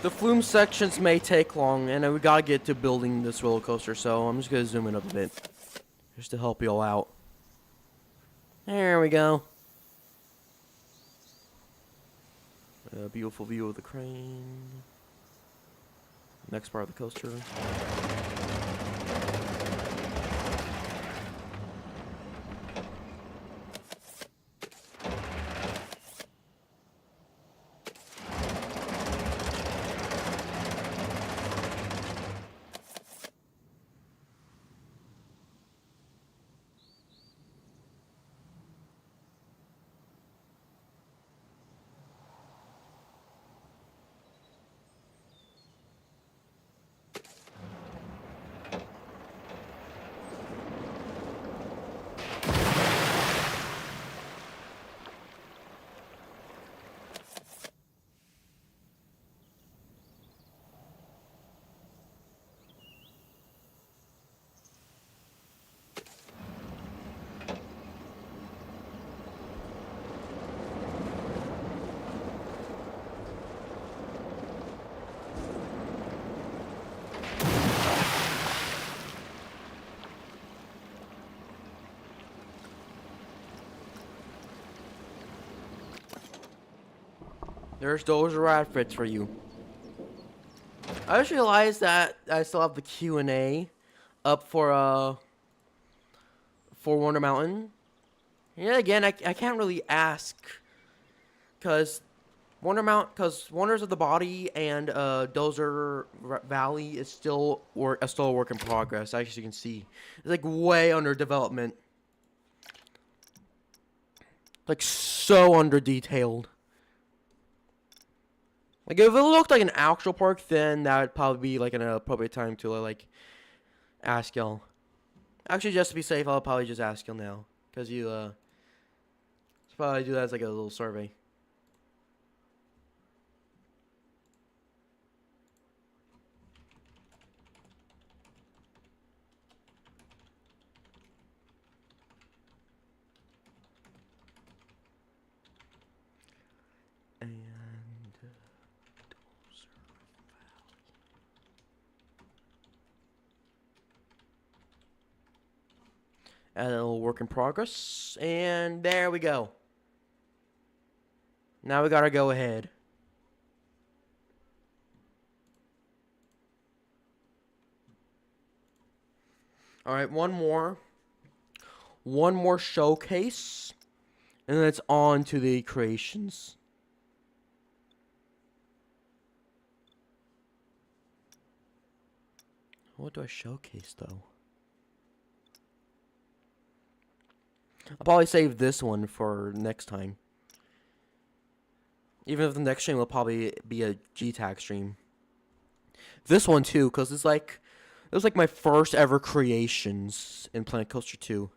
The flume sections may take long, and we gotta get to building this roller coaster, so I'm just gonna zoom in up a bit. Just to help you all out. There we go. A beautiful view of the crane. Next part of the coaster. There's those outfits for you. I just realized that I still have the Q&A up for Wonder Mountain. Yeah, again, I can't really ask because Wonders of the Body and Dozer Valley is still a work in progress. As you can see, it's like way under development, like so under detailed. Like, if it looked like an actual park, then that would probably be, like, an appropriate time to, like, ask y'all. Actually, just to be safe, I'll probably just ask y'all now. Because you, should probably do that as, like, a little survey. And a little work in progress. And there we go. Now we gotta go ahead. Alright, one more. One more showcase. And then it's on to the creations. What do I showcase, though? I'll probably save this one for next time. Even if the next stream will probably be a G-Tag stream. This one too, because it was like my first ever creations in PlanCo2.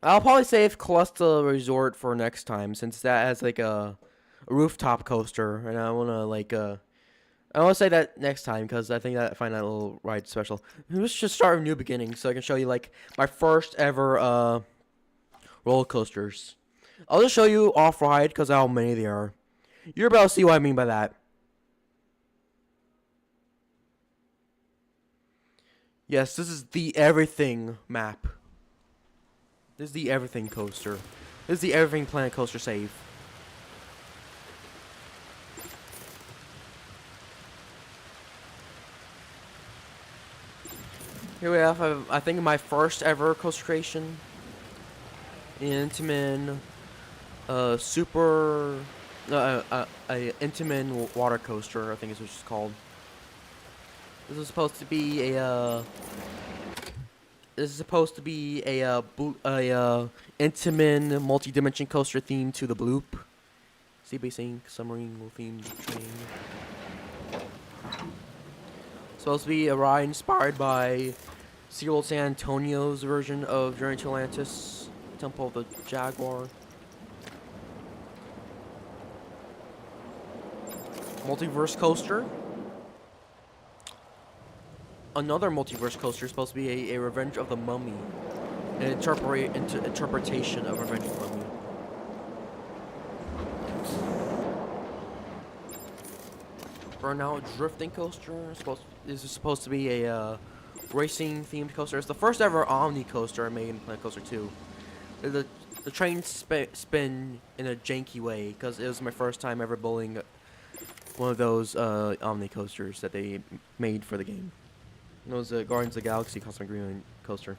I'll probably save Cluster Resort for next time, since that has like a a rooftop coaster, and I wanna like I want to say that next time because I think that I find that little ride special. Let's just start a new beginning so I can show you like my first ever roller coasters. I'll just show you off ride because how many there are. You're about to see what I mean by that. Yes, this is the everything map. This is the everything coaster. This is the everything Planet Coaster save. Here we have, I think, my first ever coaster creation. Intamin, super, Intamin water coaster, I think is what it's called. This is supposed to be a, Intamin multi-dimension coaster themed to the Bloop. Sea-based submarine themed train. Supposed to be a ride inspired by SeaWorld San Antonio's version of Journey to Atlantis, Temple of the Jaguar. Multiverse coaster. Another multiverse coaster is supposed to be a Revenge of the Mummy, an interpretation of Revenge of the Mummy. Burnout drifting coaster. This is supposed to be a racing themed coaster. It's the first ever Omni coaster I made in PlanCo2. The train spin in a janky way because it was my first time ever building one of those Omni coasters that they made for the game. It was a Guardians of the Galaxy Cosmic Green coaster.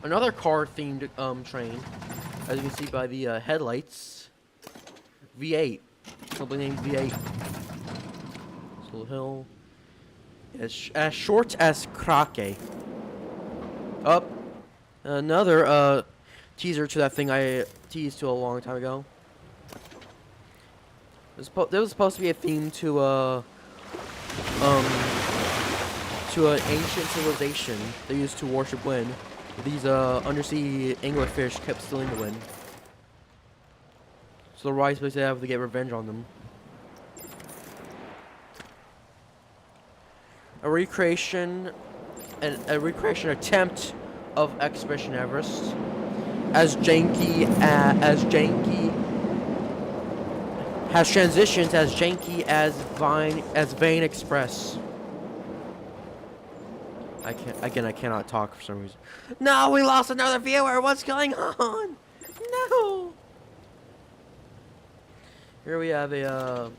Another car themed train, as you can see by the headlights. V8, simply named V8. Little hill. As short as Krake. Up. Another teaser to that thing I teased to a long time ago. There was supposed to be a theme to an ancient civilization they used to worship wind. These undersea anglerfish kept stealing the wind. So the ride's supposed to have to get revenge on them. A recreation attempt of Expedition Everest, as janky has transitioned as janky as Vane Express. I cannot talk for some reason. No, we lost another viewer. What's going on? No. Here we have a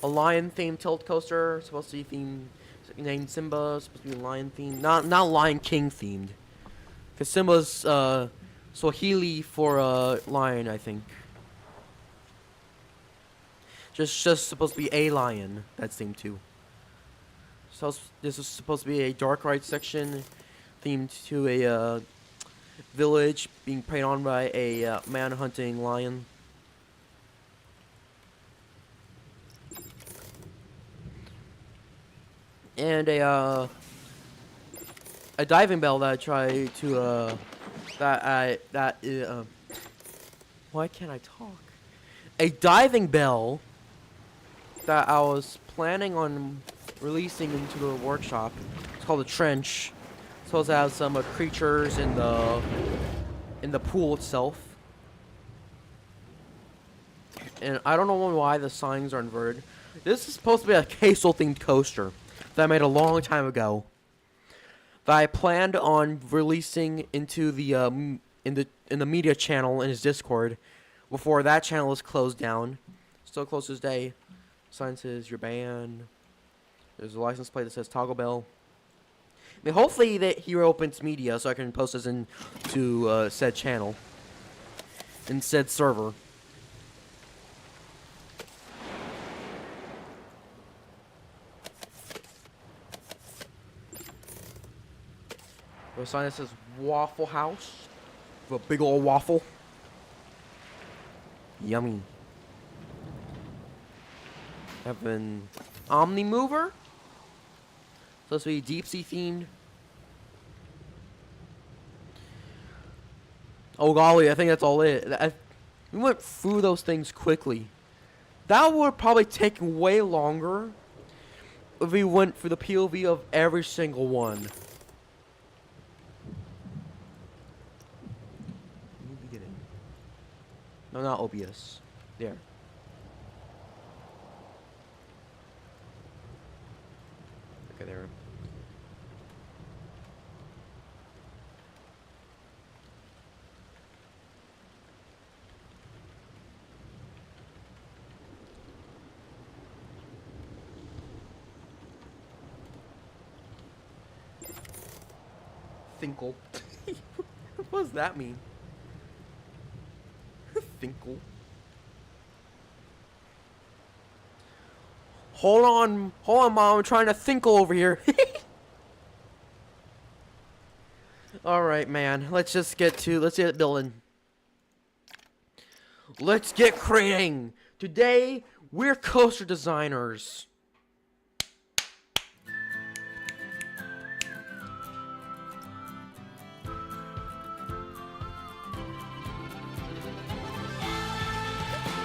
lion themed tilt coaster, supposed to be themed. Named Simba, supposed to be lion themed, not Lion King themed, because Simba's Swahili for lion, I think. Just supposed to be a lion that's themed too. So this is supposed to be a dark ride section themed to a village being preyed on by a man hunting lion. And a diving bell that I try to why can't I talk? A diving bell that I was planning on releasing into the workshop. It's called a trench. It's supposed to have some creatures in the pool itself. And I don't know why the signs are inverted. This is supposed to be a queso themed coaster that I made a long time ago, that I planned on releasing into the in the media channel in his Discord before that channel is closed down. Still closed to this day. Sign says you're banned. There's a license plate that says Toggle Bell. I mean, hopefully that he reopens media so I can post this into said channel and said server. There's a sign that says Waffle House with a big old waffle. Yummy. Have an Omni Mover. Supposed to be deep sea themed. Oh golly, I think that's all it. We went through those things quickly. That would probably take way longer if we went for the POV of every single one. No, not OBS. There. Okay, there. Finkel. What does that mean? Finkel. Hold on, Mom. I'm trying to thinkle over here. All right, man. Let's get building. Let's get creating. Today, we're coaster designers.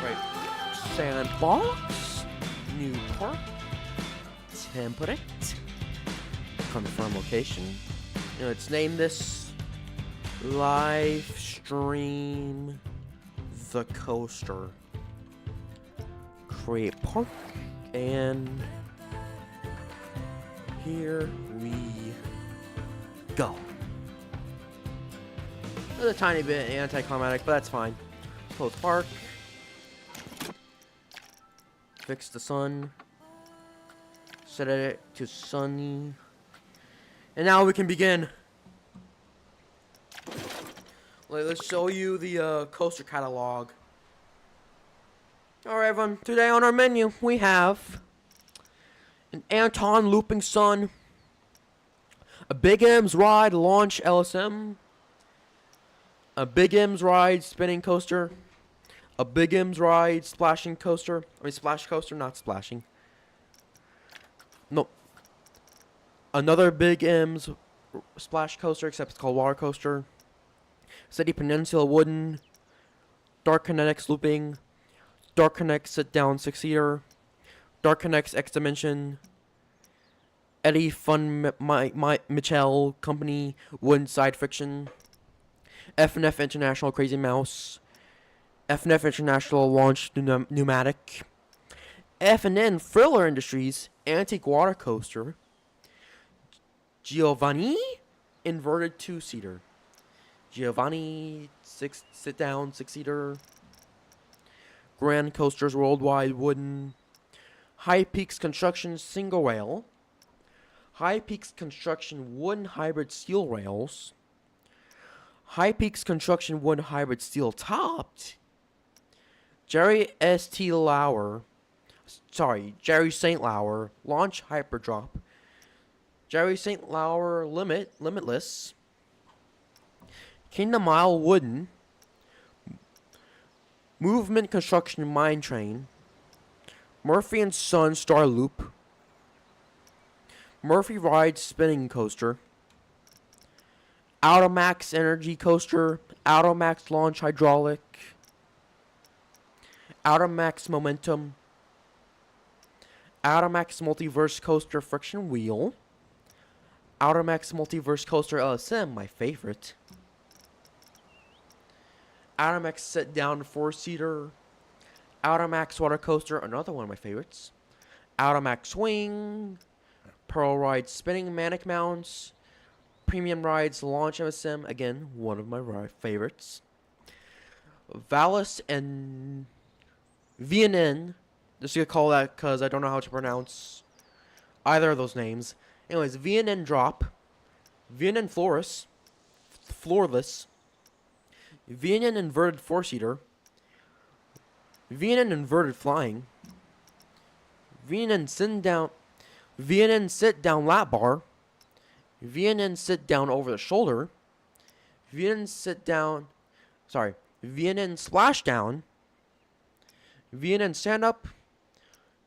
Right. Sandbox. New park. Template. Confirm location. Let's name this live stream the coaster. Create park, and here we go. It's a tiny bit anticlimactic, but that's fine. Close park. Fix the sun. Set it to sunny. And now we can begin. Let's show you the coaster catalog. Alright everyone, today on our menu we have an Anton Looping Sun, a Big M's Ride Launch LSM, a Big M's Ride Spinning Coaster, a Big M's Ride Splashing Coaster, Splash Coaster, not splashing. No. Another Big M's Splash Coaster, except it's called Water Coaster. City Peninsula Wooden, Dark Kinetics Looping, Dark Kinetics Sit Down 6-seater, Dark Kinetics X Dimension, Eddie Fun Michelle Company Wooden Side Friction, F&F International Crazy Mouse, F&F International Launch Pneumatic, F&N Thriller Industries Antique Water Coaster, Giovanni Inverted 2-seater, Giovanni Sit Down 6-seater, Grand Coasters Worldwide Wooden, High Peaks Construction Single Rail, High Peaks Construction Wooden Hybrid Steel Rails, High Peaks Construction Wooden Hybrid Steel Topped, Jerry St. Lauer Launch Hyperdrop, Jerry St. Lauer Limitless, Kingdom Mile Wooden, Movement Construction Mine Train, Murphy and Son Star Loop, Murphy Ride Spinning Coaster, Automax Energy Coaster, Automax Launch Hydraulic, Automax Momentum, Automax Multiverse Coaster Friction Wheel, Automax Multiverse Coaster LSM, my favorite, Automax Sit Down 4-seater, Automax Water Coaster, another one of my favorites, Automax Swing, Pearl Ride Spinning Manic Mounts, Premium Rides Launch MSM, again, one of my favorites, Valis and VNN, just gonna call that because I don't know how to pronounce either of those names. Anyways, VNN Drop, VNN Floorless, VNN Inverted 4-seater, VNN Inverted Flying, VNN Sit Down Lap Bar, VNN Sit Down Over the Shoulder, VNN Splashdown, VNN Stand Up,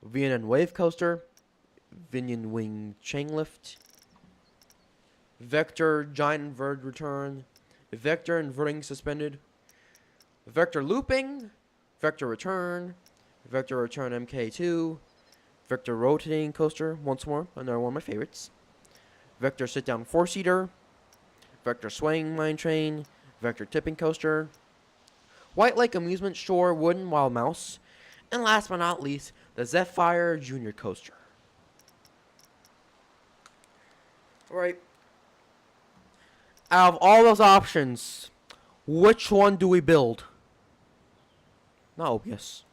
VNN Wave Coaster, VNN Wing Chain Lift, Vector Giant Inverted Return, Vector Inverting Suspended, Vector Looping, Vector Return, Vector Return MK2, Vector Rotating Coaster, once more, another one of my favorites. Vector Sit Down 4-Seater, Vector Swaying Mine Train, Vector Tipping Coaster, White Lake Amusement Shore Wooden Wild Mouse, and last but not least, the Zephyr Junior Coaster. Alright. Out of all those options, which one do we build? Not OBS.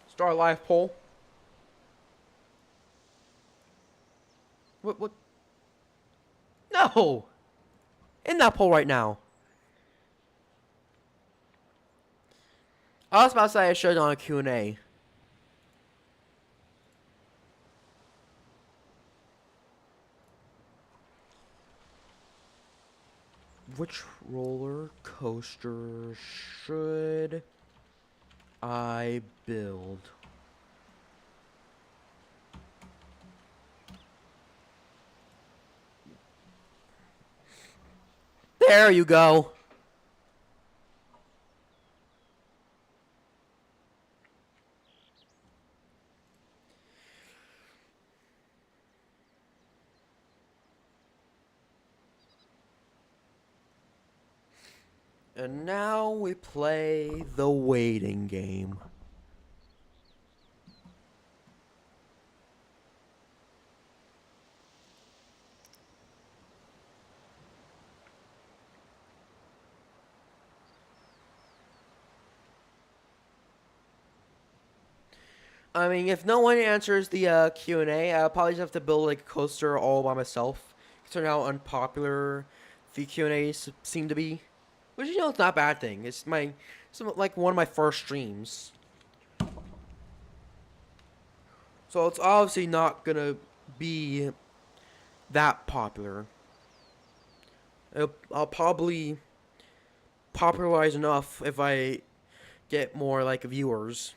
Start a live poll. What? No! In that poll right now. I was about to say I should on a Q&A. Which roller coaster should I build? There you go. And now we play the waiting game. I mean, if no one answers the Q&A, I'll probably just have to build like a coaster all by myself. Considering how unpopular the Q&As seem to be. Which, you know, it's not a bad thing. It's like one of my first streams. So it's obviously not gonna be that popular. I'll probably popularize enough if I get more like viewers.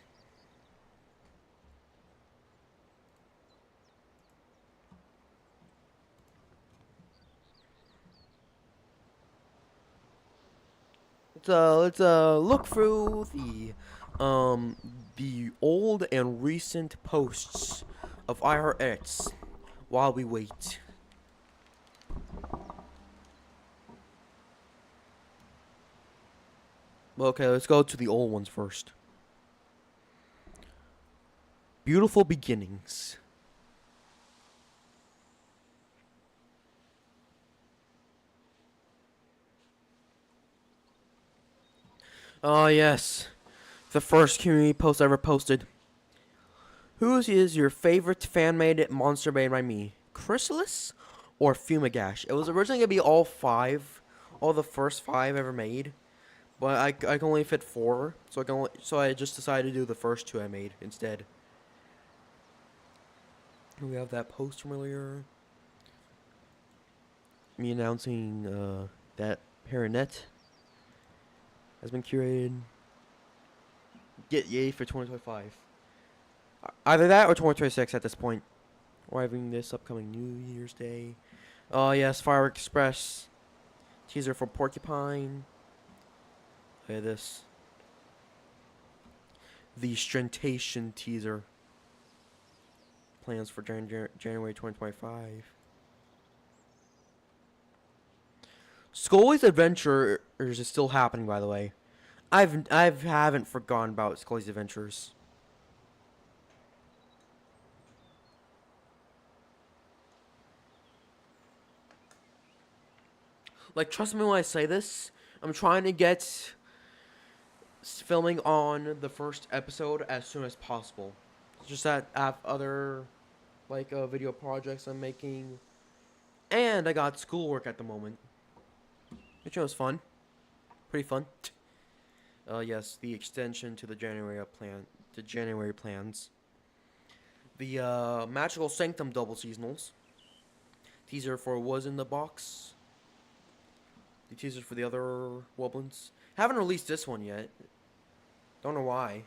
Let's look through the old and recent posts of IRX while we wait. Okay, let's go to the old ones first. Beautiful beginnings. Oh yes, the first community post I ever posted. Whose is your favorite fan-made monster made by me? Chrysalis or Fumigash? It was originally gonna be all the first 5 ever made, but I can only fit 4, so I just decided to do the first 2 I made instead. We have that post from earlier. Me announcing that Paranet has been curated. Get yay for 2025. Either that or 2026 at this point. Or having this upcoming New Year's Day. Oh yes, Fire Express. Teaser for Porcupine. Look at this. The Strentation teaser. Plans for January 2025. Scully's Adventures is still happening, by the way. I haven't forgotten about Scully's Adventures. Like, trust me when I say this. I'm trying to get filming on the first episode as soon as possible. It's just that I have other, like, video projects I'm making. And I got schoolwork at the moment. Which was fun. Pretty fun. Yes, the extension to the January plans. The Magical Sanctum double seasonals. Teaser for Was in the Box. The teasers for the other Wobblins. Haven't released this one yet. Don't know why.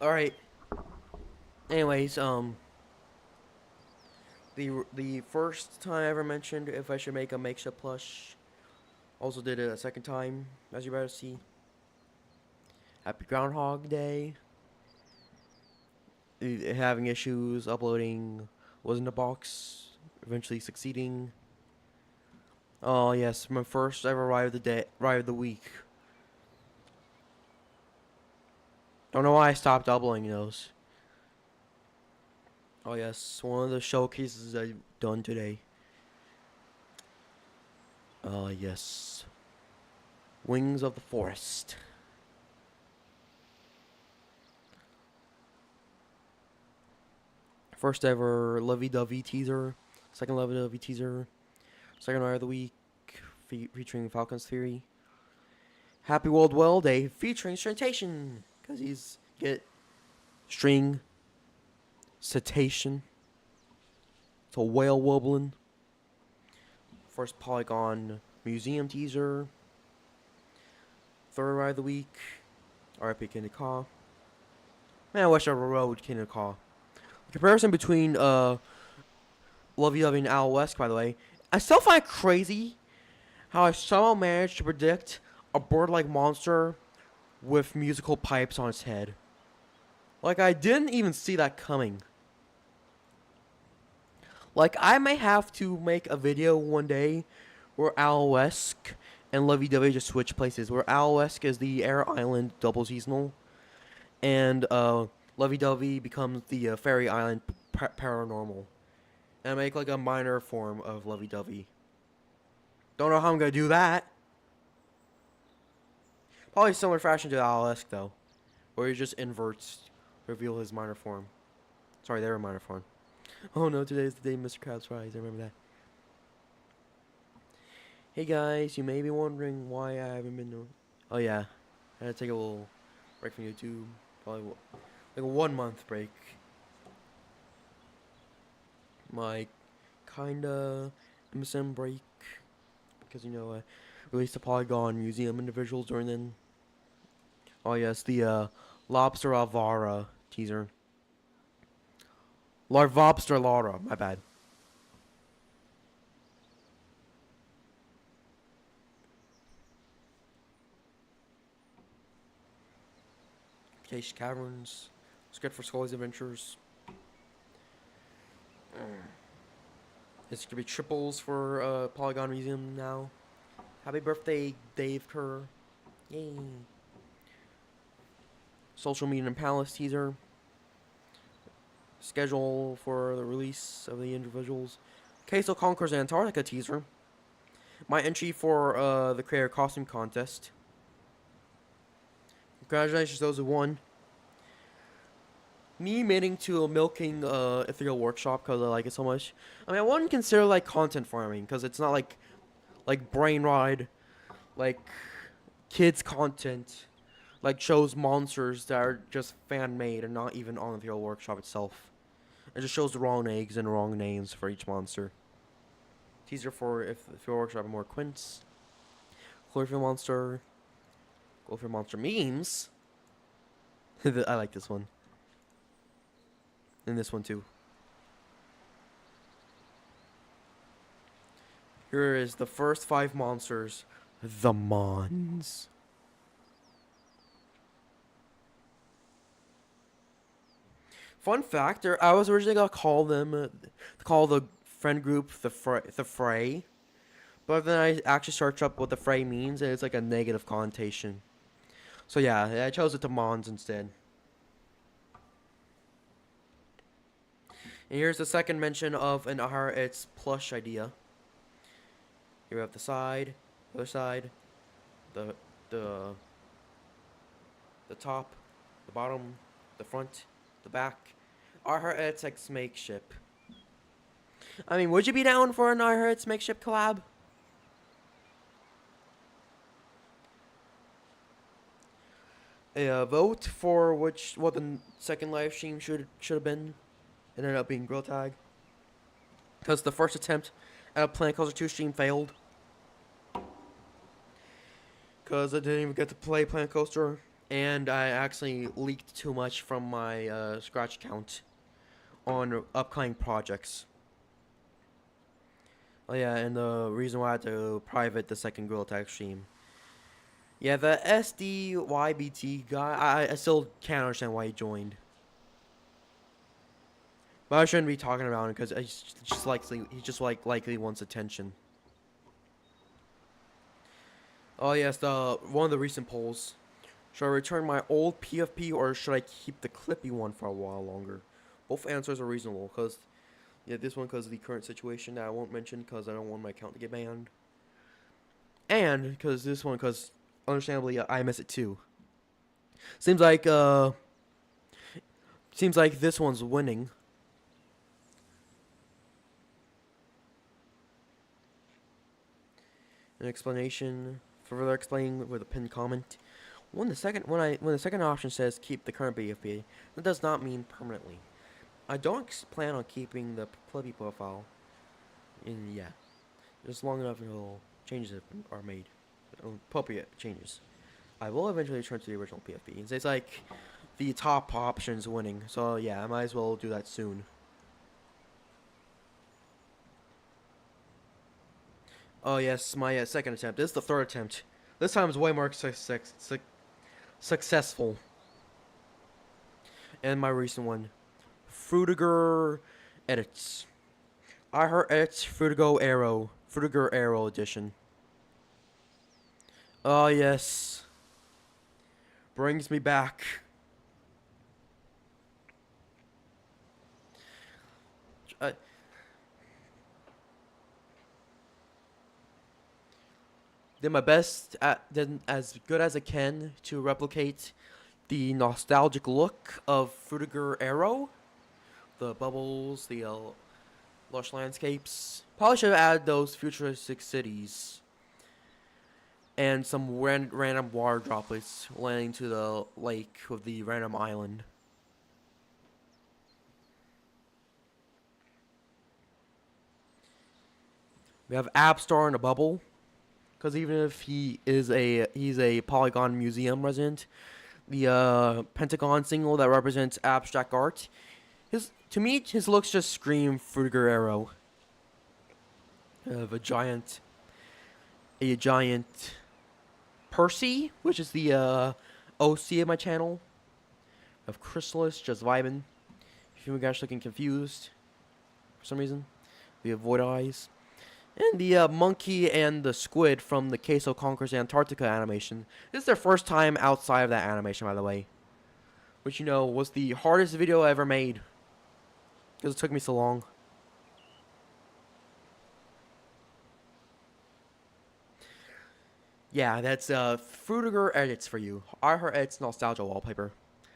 All right. Anyways, the first time I ever mentioned if I should make a makeshift plush, also did it a second time, as you better see. Happy Groundhog Day. Having issues uploading was in the box, eventually succeeding. Oh yes, my first ever ride of the week. Don't know why I stopped uploading those. Oh yes, one of the showcases I've done today. Oh yes. Wings of the Forest. First ever lovey-dovey teaser. Second lovey-dovey teaser. Second ride of the week featuring Falcon's Theory. Happy World Well Day featuring Stringtation. Because he's get string cetacean. It's a whale wobbling. First Polygon Museum teaser. Third ride of the week. RIP Candy Caw. Man, I wish I rode Candy Caw. Comparison between Lovey Dovey and Al West, by the way. I still find it crazy how I somehow managed to predict a bird-like monster with musical pipes on its head. Like, I didn't even see that coming. Like, I may have to make a video one day where Al West and Lovey Dovey just switch places. Where Al West is the Air Island double seasonal, and Lovey Dovey becomes the Fairy Island paranormal. And I make like a minor form of Lovey Dovey. Don't know how I'm gonna do that. Probably similar fashion to Alesque though, where he just inverts, reveal his minor form. Sorry, they were minor form. Oh no, today's the day Mr. Krabs fries. I remember that. Hey guys, you may be wondering why I haven't been doing. Oh yeah, I had to take a little break from YouTube. Probably like a 1 month break. My kinda MSM break, because you know I released the Polygon Museum individuals during then. Oh yes, the Lobster Alvara teaser. Larvobster Lara, my bad. Case Caverns. Script for Scully's Adventures. It's gonna be triples for Polygon Museum now. Happy birthday, Dave Kerr. Yay. Social Media and Palace teaser. Schedule for the release of the individuals. Queso Conquers Antarctica teaser. My entry for the Creator Costume Contest. Congratulations to those who won. Me admitting to milking Ethereal Workshop because I like it so much. I mean, I wouldn't consider like content farming because it's not like brain ride, like kids content, like shows monsters that are just fan made and not even on Ethereal Workshop itself. It just shows the wrong eggs and wrong names for each monster. Teaser for if Ethereal Workshop and more Quints. Chlorophyll Monster. Chlorophyll Monster memes. I like this one. And this one too. Here is the first 5 monsters. The Mons. Fun fact, I was originally gonna call them, call the friend group the Fray. But then I actually searched up what the Fray means, and it's like a negative connotation. So yeah, I chose it to Mons instead. And here's the second mention of an It's plush idea. Here we have the side, the other side, the top, the bottom, the front, the back. It's X makeship. I mean, would you be down for an It's makeship collab? A vote for what the second live stream should have been. It ended up being Grill Tag. Because the first attempt at a PlanCo2 stream failed. Because I didn't even get to play PlanCo2 And I actually leaked too much from my scratch account on upcoming projects. Oh yeah, and the reason why I had to private the second Gorilla Tag stream. Yeah, the SDYBT guy, I still can't understand why he joined. But I shouldn't be talking about him because he just likely wants attention. Oh yes, the one of the recent polls. Should I return my old PFP or should I keep the Clippy one for a while longer? Both answers are reasonable, because yeah, this one because of the current situation that I won't mention because I don't want my account to get banned. And because this one, because understandably I miss it too. Seems like this one's winning. An explanation, further explaining with a pinned comment. When the second option says keep the current BFP, that does not mean permanently. I don't plan on keeping the Clippy profile. And yeah, just long enough until changes are made, appropriate changes. I will eventually return to the original PFP. It's like the top option's winning, so yeah, I might as well do that soon. Oh yes, my second attempt. This is the third attempt. This time is way more successful. And my recent one, Fruitiger edits. I heard edits Fruitiger Arrow edition. Oh yes, brings me back. Did my best, did as good as I can to replicate the nostalgic look of Fruitiger Arrow. The bubbles, the lush landscapes. Probably should have added those futuristic cities. And some random water droplets landing to the lake of the random island. We have Abstar in a bubble. Because even if he's a Polygon Museum resident, the Pentagon single that represents abstract art, to me his looks just scream Fruitiger Arrow. Of a giant Percy, which is the OC of my channel. Of Chrysalis just vibing. If you guys looking confused for some reason, the avoid eyes. And the monkey and the squid from the Queso Conquers Antarctica animation. This is their first time outside of that animation, by the way. Which, you know, was the hardest video I ever made. Because it took me so long. Yeah, that's Fruitiger edits for you. I heard edits nostalgia wallpaper.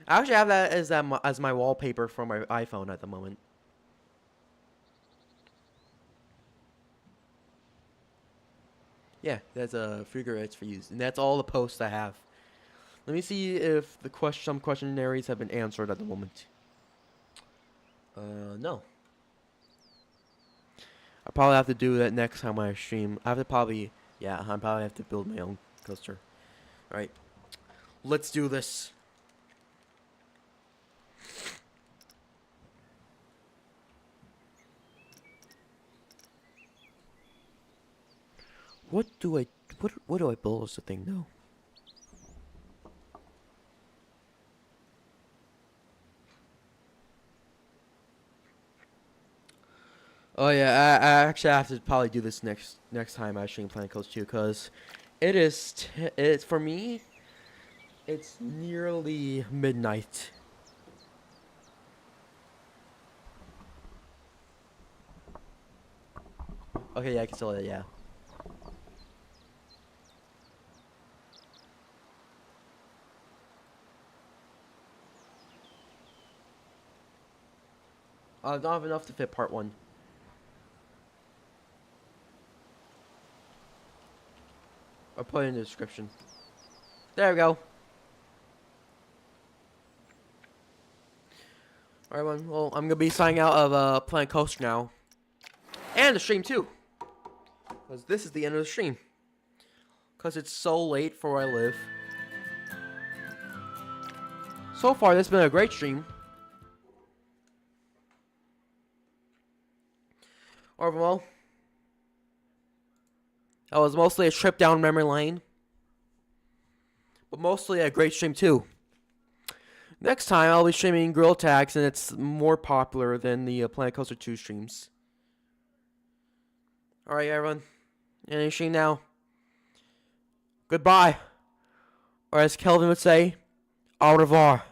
I actually have that as my wallpaper for my iPhone at the moment. Yeah, that's Fruitiger edits for you, and that's all the posts I have. Let me see if some questionnaires have been answered at the moment. No. I probably have to do that next time I stream. I probably have to build my own coaster. Alright. Let's do this. What do I build as a thing now? Oh yeah, I actually have to probably do this next time I stream PlanCo2 because it's for me. It's nearly midnight. Okay, yeah, I can still yeah. I don't have enough to fit part 1. I'll put it in the description. There we go. Alright, well, I'm gonna be signing out of PlanCo2 now. And the stream too. Because this is the end of the stream. Because it's so late for where I live. so far, this has been a great stream. Or, well, that was mostly a trip down memory lane. But mostly a great stream, too. Next time, I'll be streaming Grill Tags, and it's more popular than the PlanCo2 streams. Alright, everyone. Ending stream now. Goodbye. Or as Kelvin would say, au revoir.